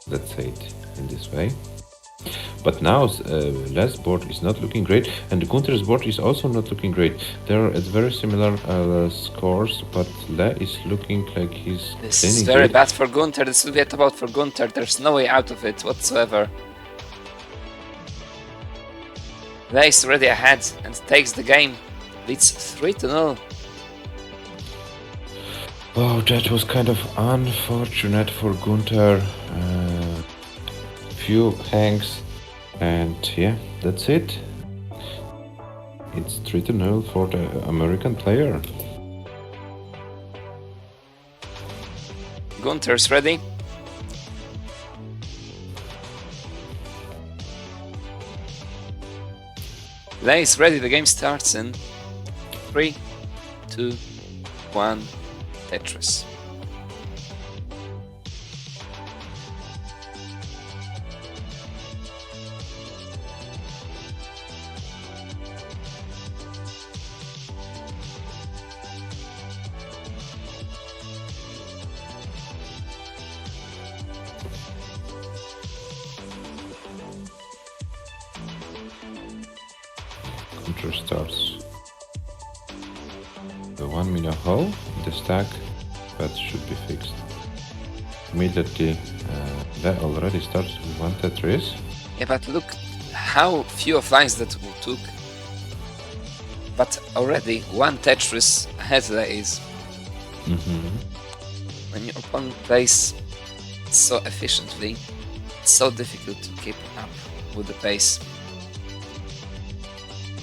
let's say it in this way. But now Le's board is not looking great, and Gunter's board is also not looking great. They are at very similar scores, but Le is looking like he's... This is very bad for Gunter. This will be a top out for Gunter. There's no way out of it whatsoever. Le is already ahead and takes the game. Leads 3-0. Oh, that was kind of unfortunate for Gunter. Few hangs, and yeah, that's it. It's 3-0 for the American player. Gunter's ready. Le is ready. The game starts in 3, 2, 1. Tetris. Gunter starts the 1 minute hole in the stack, but should be fixed. Immediately, that already starts with 1 Tetris. Yeah, but look how few of lines that took. But already 1 Tetris ahead there is. When your opponent plays so efficiently, it's so difficult to keep up with the pace.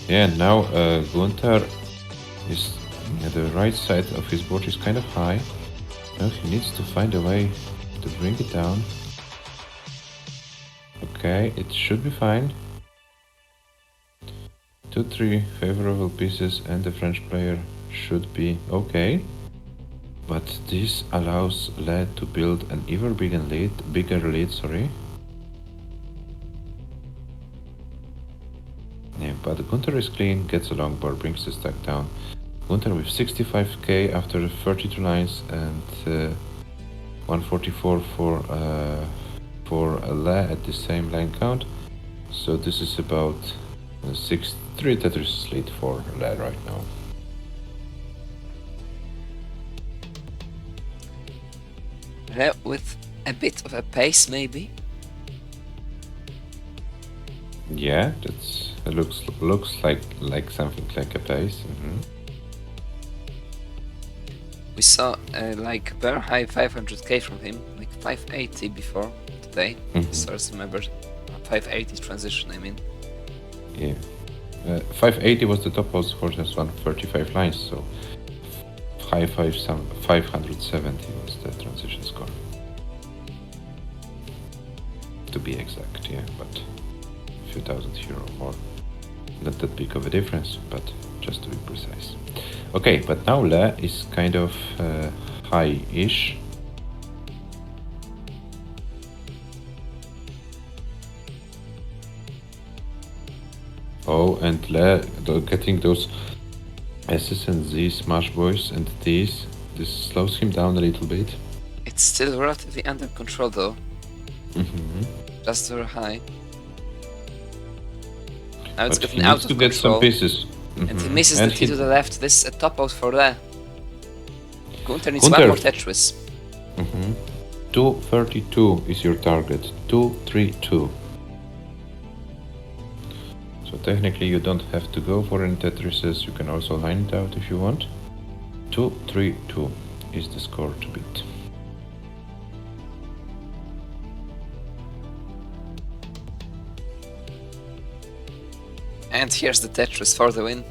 Yeah, and now Gunter is at the right side of his board is kind of high. Now he needs to find a way to bring it down. Okay, it should be fine. 2-3 favorable pieces and the French player should be okay. But this allows Le to build an even bigger lead, sorry. Yeah, but Gunter is clean, gets a long board, brings the stack down. Gunter with 65k after 32 lines and 144 for Le at the same line count. So this is about 3 Tetris lead for Le right now. Le with a bit of a pace, maybe. Yeah, that's looks like something like a pace. We saw like very high 500k from him, like 580 before today. So I remember 580 transition, I mean. Yeah. 580 was the top of score, just 135 lines, so 570 was the transition score. To be exact, yeah, but a few thousand euro more. Not that big of a difference, but just to be precise. Okay, but now Le is kind of high-ish. Oh, and Le getting those S's and Z's, Smash Boys, and T's, this slows him down a little bit. It's still relatively under control though. Just very high. Now it's But getting he out needs of to control. get some pieces. And he misses And the T to the left. This is a top out for Le. Gunter needs Gunter. one more Tetris. 232 is your target. 232. So technically you don't have to go for any Tetrises, you can also line it out if you want. 232 is the score to beat. And here's the Tetris for the win.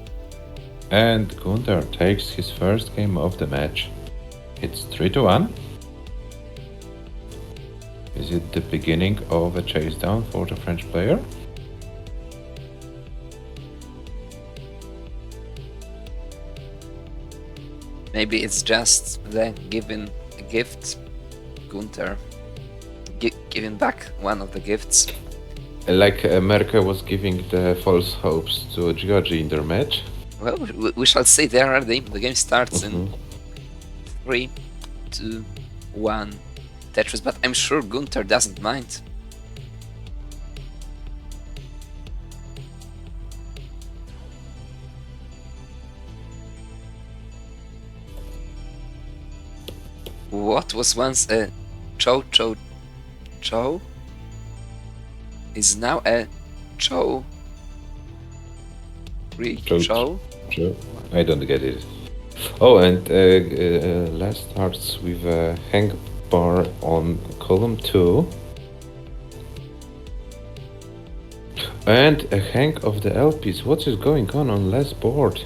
And Gunter takes his first game of the match. It's 3-1. Is it the beginning of a chase down for the French player? Maybe it's just the giving a gift. Gunter giving back one of the gifts. Like Merkel was giving the false hopes to Georgie in their match. Well, we shall see there already. The game starts in 3, 2, 1 Tetris, but I'm sure Gunter doesn't mind. What was once a Cho is now a Cho. Cho? I don't get it. Oh, and last starts with a hang bar on column 2. And a hang of the LPs. What is going on last board?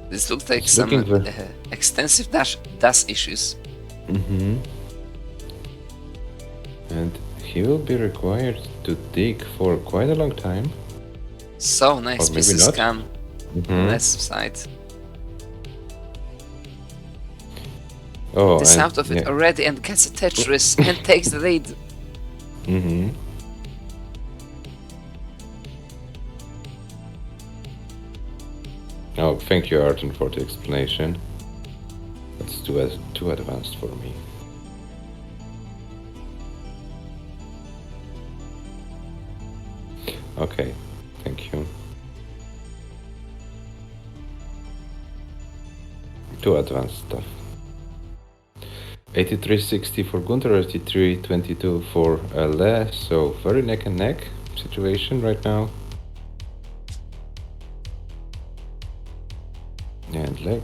This looks like It's some looking extensive dash issues. And he will be required to dig for quite a long time. So nice Or maybe pieces not. come on left side. Oh, This and, out of it yeah. already and gets a Tetris and takes the lead. Oh, thank you, Arton, for the explanation. That's too advanced for me. Okay, thank you. Too advanced stuff. 83.60 for Gunter, 83.22 for Le, so very neck and neck situation right now. And Le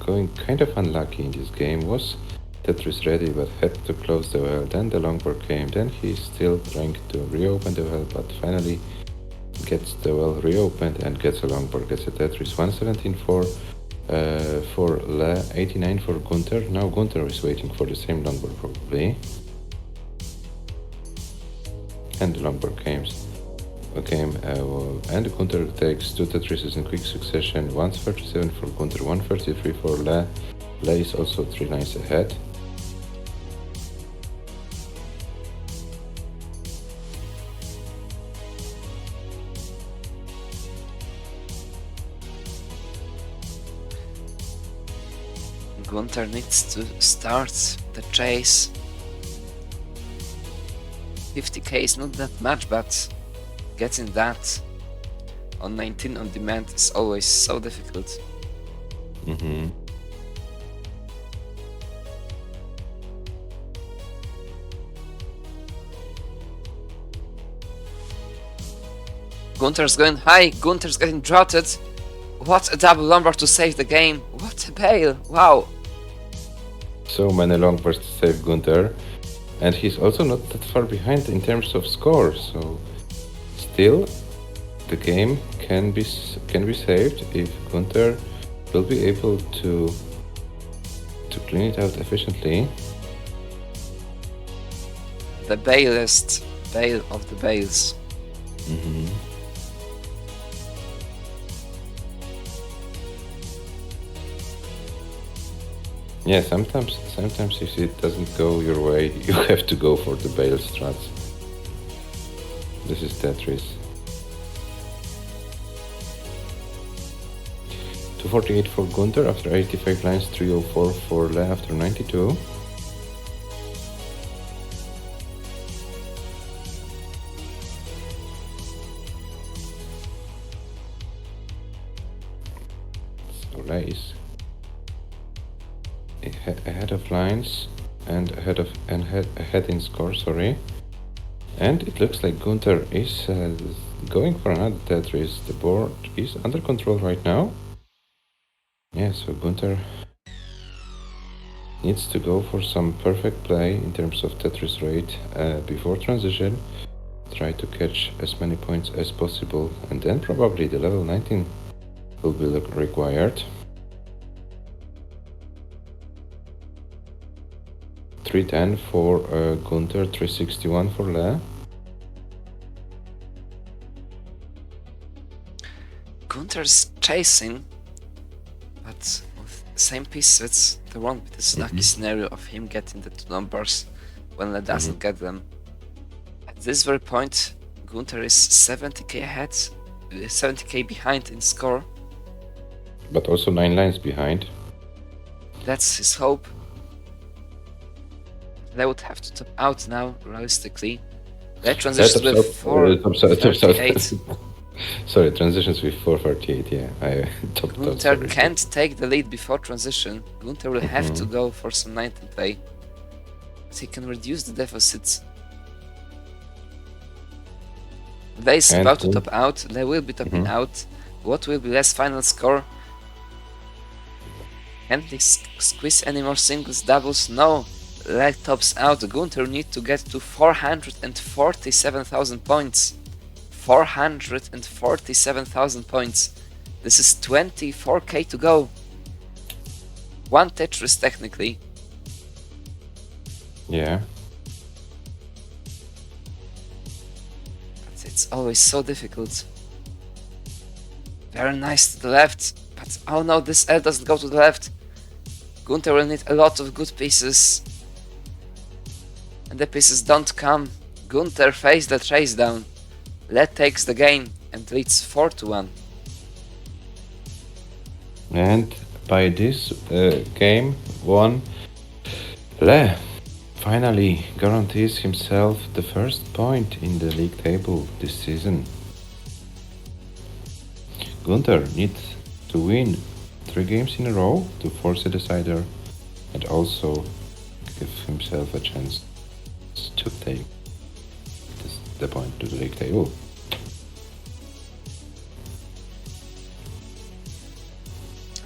going kind of unlucky in this game, was Tetris ready but had to close the well, then the long board came, then he's still trying to reopen the well, but finally gets the well reopened and gets a long board, gets a Tetris. 117 for Le, 89 for Gunter. Now Gunter is waiting for the same long board probably. And the long board game, and Gunter takes 2 Tetrises in quick succession. 137 for Gunter, 133 for Le. Le is also 3 lines ahead. Gunter needs to start the chase. 50k is not that much, but getting that on 19 on demand is always so difficult. Gunter's going high, Gunter's getting droughted. What a double Lombard to save the game. What a bail, wow. So many long bursts to save Gunter, and he's also not that far behind in terms of score, so still the game can be saved if Gunter will be able to clean it out efficiently. The bailest bail of the bails. Yeah, sometimes if it doesn't go your way, you have to go for the bail strats. This is Tetris. 248 for Gunter after 85 lines, 304 for Le after 92. So Le is ahead of lines and ahead in score, sorry. And it looks like Gunter is going for another Tetris. The board is under control right now. Yeah, so Gunter needs to go for some perfect play in terms of Tetris rate before transition. Try to catch as many points as possible, and then probably the level 19 will be required. 310 for Gunter, 361 for Le. Gunter's chasing, but with the same pieces, there won't be this lucky scenario of him getting the 2 numbers when Le doesn't get them. At this very point, Gunter is 70k ahead, 70k behind in score. But also 9 lines behind. That's his hope. They would have to top out now, realistically. They transitions with 438. Sorry, transitions with 448, yeah. I topped out. Gunter can't take the lead before transition. Gunter will have to go for some 19 play. But he can reduce the deficits. They is about to top out. They will be topping out. What will be less final score? Can't they squeeze any more singles, doubles? No. Le tops out. Gunter need to get to 447,000 points. 447,000 points. This is 24k to go. 1 Tetris technically. Yeah. But it's always so difficult. Very nice to the left. But oh no, this L doesn't go to the left. Gunter will need a lot of good pieces. And the pieces don't come. Gunter faced the chase down. Le takes the game and leads 4-1. And by this game won, Le finally guarantees himself the first point in the league table this season. Gunter needs to win 3 games in a row to force a decider and also give himself a chance to take the point to the league table.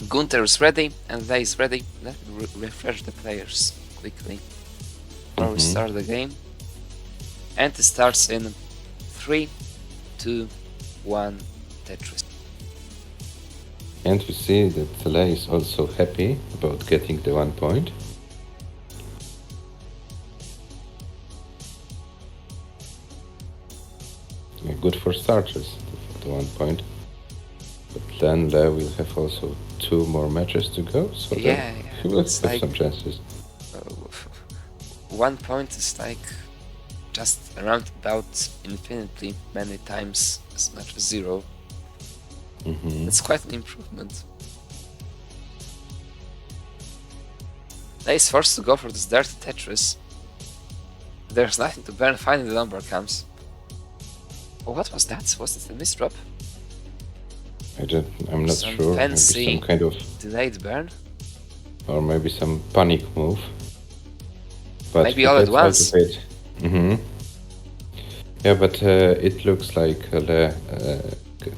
Gunter is ready and they is ready. Let me refresh the players quickly before we start the game. And it starts in 3, 2, 1 Tetris. And we see that Le is also happy about getting the 1 point. good for starters at 1 point. But then there will have also 2 more matches to go, so Yeah, he will it's have like some chances. 1 point is like just around about infinitely many times as much as 0. It's quite an improvement. Lei is forced to go for this dirty Tetris. There's nothing to burn, finally the number comes. Oh, what was that? Was it a misdrop? I'm not Some sure. fancy Maybe some kind of, delayed burn? or maybe some panic move. But Maybe he all at gets out once. of it. Yeah, but it looks like Le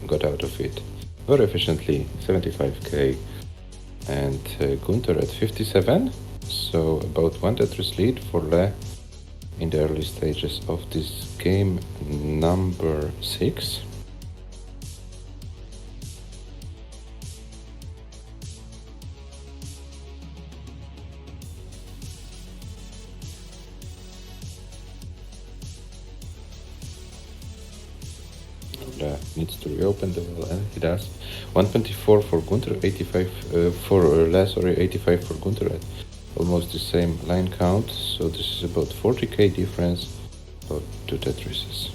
got out of it very efficiently, 75k, and Gunter at 57. So about 1 Tetris lead for Le in the early stages of this game number 6. Needs to reopen the wall, and he does. 124 for Gunter, 85 for Le, sorry, 85 for Gunter at almost the same line count. So this is about 40k difference, about 2 Tetrises.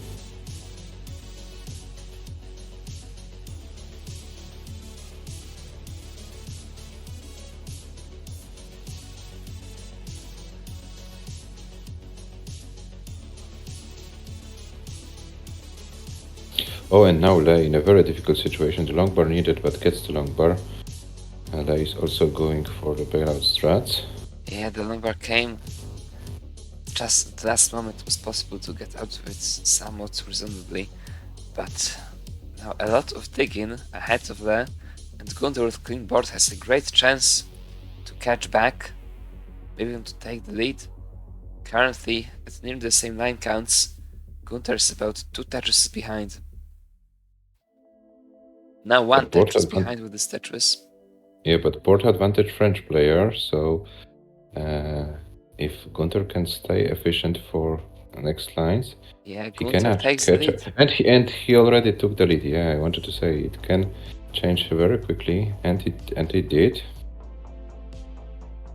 Oh, and now Le in a very difficult situation. The long bar needed, but gets the long bar. Le is also going for the bailout strat. Yeah, the long bar came. Just at the last moment it was possible to get out of it somewhat reasonably. But now a lot of digging ahead of Le, and Gunter with clean board has a great chance to catch back, maybe even to take the lead. Currently, at nearly the same line counts, Gunter is about 2 Tetris behind. Now 1 Tetris behind with this Tetris. Yeah, but board advantage French player, so if Gunter can stay efficient for the next lines, yeah, he Gunter cannot takes catch the lead. And he already took the lead. Yeah, I wanted to say it can change very quickly, and it did.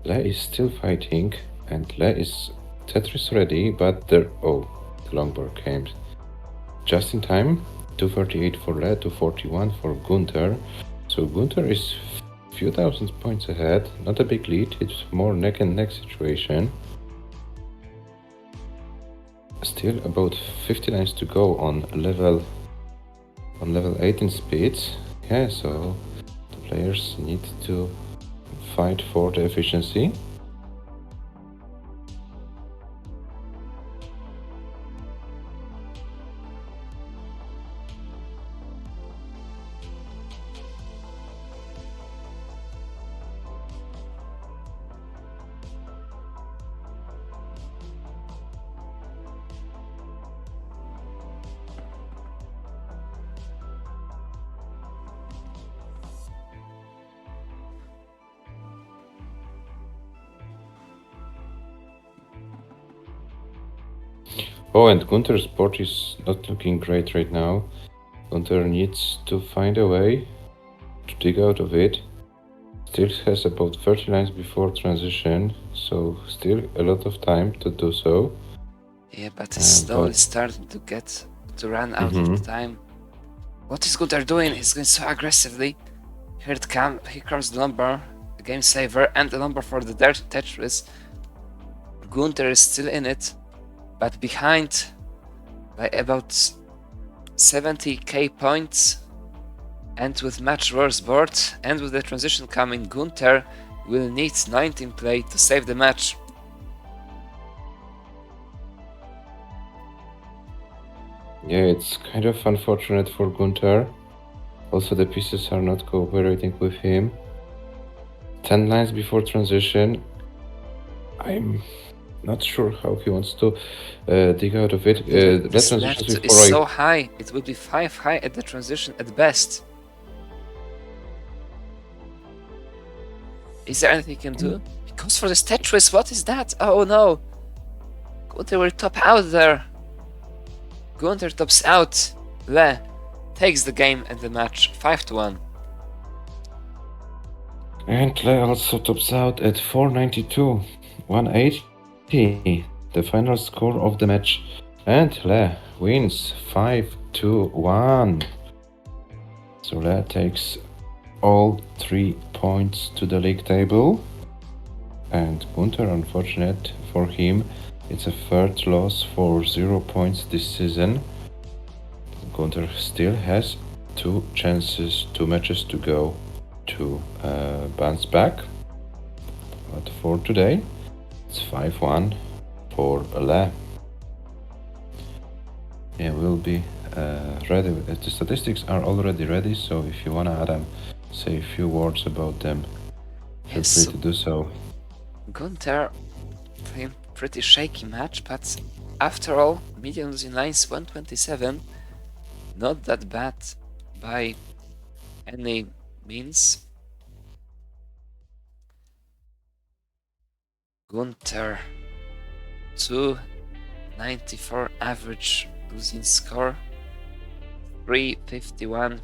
Le is still fighting, and Le is Tetris ready, but the long bar came just in time. 238 for Le, 241 for Gunter. So Gunter is few thousand points ahead, not a big lead, it's more neck and neck situation. Still about 50 lines to go on level 18 speeds. Yeah, so the players need to fight for the efficiency. Oh, and Gunter's board is not looking great right now. Gunter needs to find a way to dig out of it. Still has about 30 lines before transition, so still a lot of time to do so. Yeah, but he's slowly starting to run out of time. What is Gunter doing? He's going so aggressively. Here comes the number, the game saver, and the number for the dirty Tetris. Gunter is still in it, but behind by about 70k points, and with much worse board, and with the transition coming, Gunter will need 19 play to save the match. Yeah, it's kind of unfortunate for Gunter. Also, the pieces are not cooperating with him. 10 lines before transition. I'm not sure how he wants to dig out of it. This left is so high. It will be 5 high at the transition at best. Is there anything he can do? He goes for this Tetris. What is that? Oh no! Gunter will top out there. Gunter tops out. Le takes the game and the match 5-1. And Le also tops out at 492, 180, the final score of the match. And Le wins 5-1. So Le takes all 3 points to the league table. And Gunter, unfortunate for him, it's a third loss for 0 points this season. Gunter still has 2 matches to go to bounce back. But for today, it's 5-1 for Le. Yeah, we'll be ready. The statistics are already ready, so if you wanna, Adam, say a few words about them, feel Yes. free to do so. Gunter playing pretty shaky match, but after all, medium losing lines 127, not that bad by any means. Gunter 294 average losing score, 351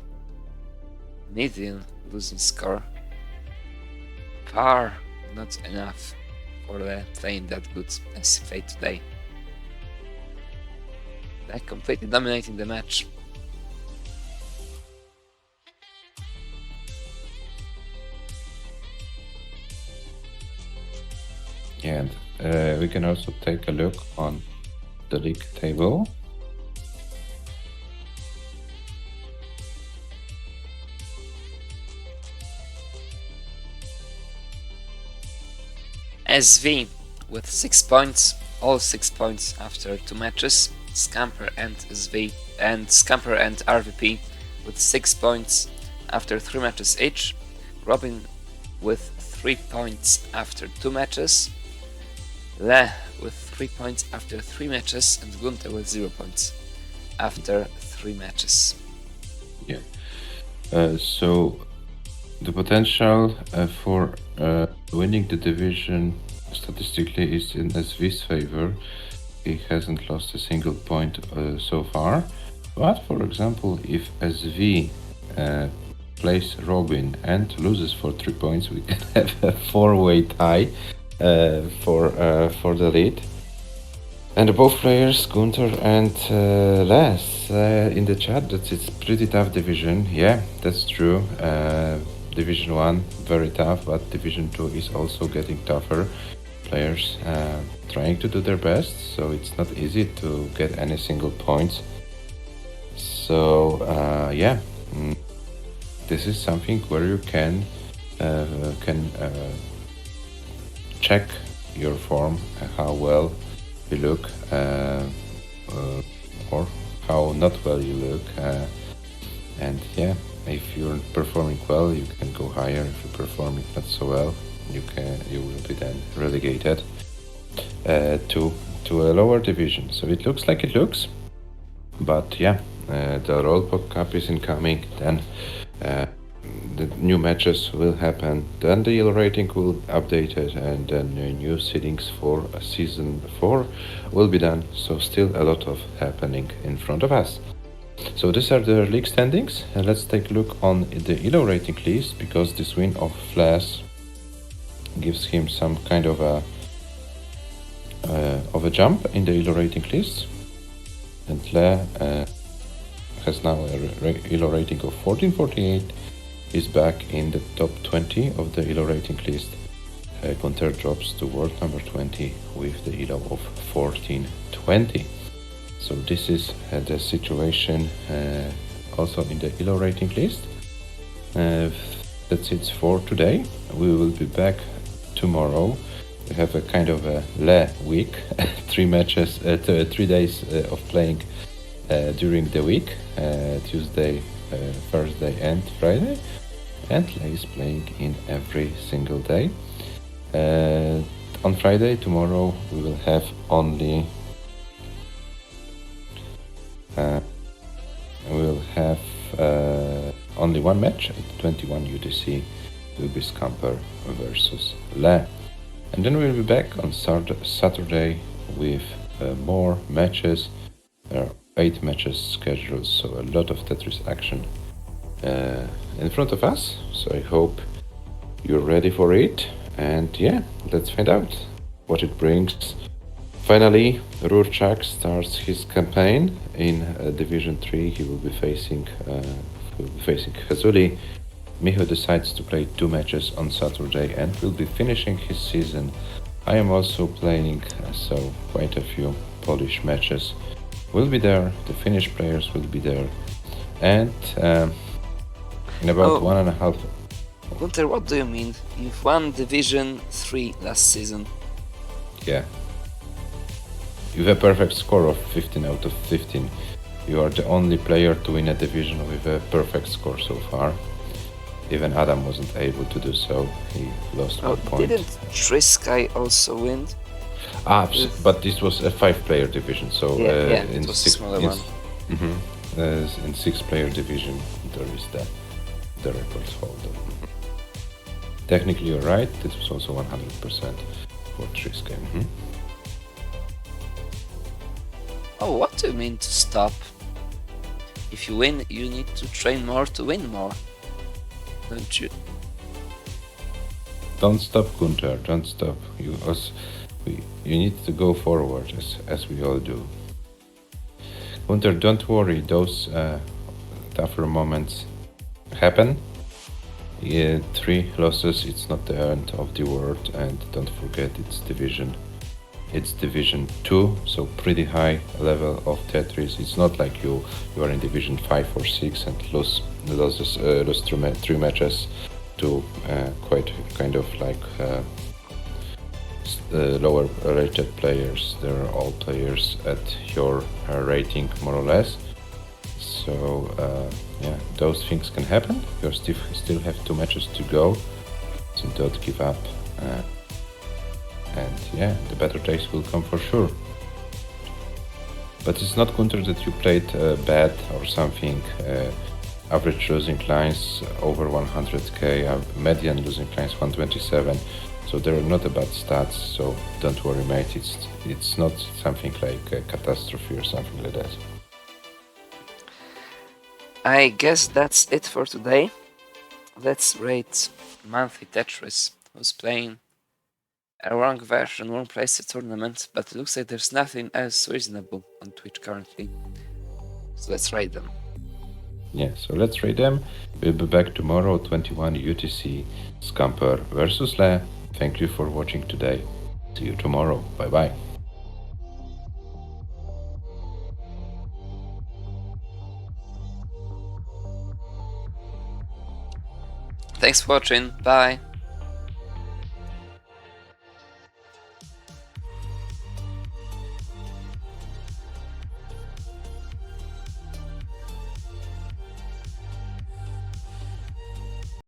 median losing score. Par not enough for playing that good as Fate today. They're completely dominating the match. And we can also take a look on the league table. SV with 6 points, all 6 points after 2 matches. Scamper and SV and Scamper and RVP with 6 points after 3 matches each. Robin with 3 points after 2 matches. Le with 3 points after 3 matches, and Gunter with 0 points after 3 matches. Yeah. So the potential for winning the division statistically is in SV's favor. He hasn't lost a single point so far. But for example, if SV plays Robin and loses for 3 points, we can have a 4-way tie for the lead. And both players, Gunter and Les, in the chat that it's pretty tough division. Yeah, that's true. Division 1, very tough, but Division 2 is also getting tougher. Players trying to do their best, so it's not easy to get any single points. So yeah, this is something where you can check your form, how well you look, or how not well you look, and yeah, if you're performing well, you can go higher. If you're performing not so well, you will be then relegated to a lower division. So it looks like it looks, but yeah, the Rollpop Cup is incoming. Then the new matches will happen. Then the EL rating will be updated, and then new seedings for season 4 will be done. So still a lot of happening in front of us. So these are the league standings, and let's take a look on the ELO rating list, because this win of Flash gives him some kind of a jump in the ELO rating list. And Le has now a ELO rating of 1448, is back in the top 20 of the ELO rating list. Gunter drops to world number 20 with the ELO of 1420. So this is the situation also in the ELO rating list. That's it for today. We will be back tomorrow. We have a kind of a Le week, 3 matches, 3 days of playing during the week, Tuesday, Thursday and Friday. And Le is playing in every single day. On Friday, tomorrow, we will have only only one match at 21 UTC. Will be Scamper versus Le. And then we'll be back on Saturday with more matches. There are 8 matches scheduled, so a lot of Tetris action in front of us. So I hope you're ready for it. And yeah, let's find out what it brings. Finally, Rurchak starts his campaign in Division 3. He will be facing Hazuli. Miho decides to play 2 matches on Saturday and will be finishing his season. I am also playing, so quite a few Polish matches will be there. The Finnish players will be there. And in about 1.5... Gunter, what do you mean? You've won Division 3 last season. Yeah. You have a perfect score of 15 out of 15. You are the only player to win a division with a perfect score so far. Even Adam wasn't able to do so. He lost 1 point. Didn't Triskai also win? But this was a 5-player division, so it was a smaller one. In 6-player division there is the record holder. Technically you're right, this was also 100% for Triskai. Oh, what do you mean to stop? If you win, you need to train more to win more, don't you? Don't stop, Gunter, don't stop. You need to go forward, as we all do. Gunter, don't worry, those tougher moments happen. 3 losses, it's not the end of the world, and don't forget it's Division 2, so pretty high level of Tetris. It's not like you are in Division 5 or 6 and lose 3 matches to quite kind of like lower rated players. They're all players at your rating more or less. So yeah, those things can happen. You still have 2 matches to go, so don't give up. And yeah, the better days will come for sure. But it's not, Gunter, that you played bad or something. Average losing lines over 100k, median losing lines 127. So they're not a bad stats. So don't worry, mate. It's not something like a catastrophe or something like that. I guess that's it for today. Let's rate Monthly Tetris, who's playing a wrong version, wrong place to tournament, but it looks like there's nothing else reasonable on Twitch currently. So let's rate them. Yeah, so let's rate them. We'll be back tomorrow, 21 UTC Scamper versus Le. Thank you for watching today. See you tomorrow. Bye bye. Thanks for watching. Bye.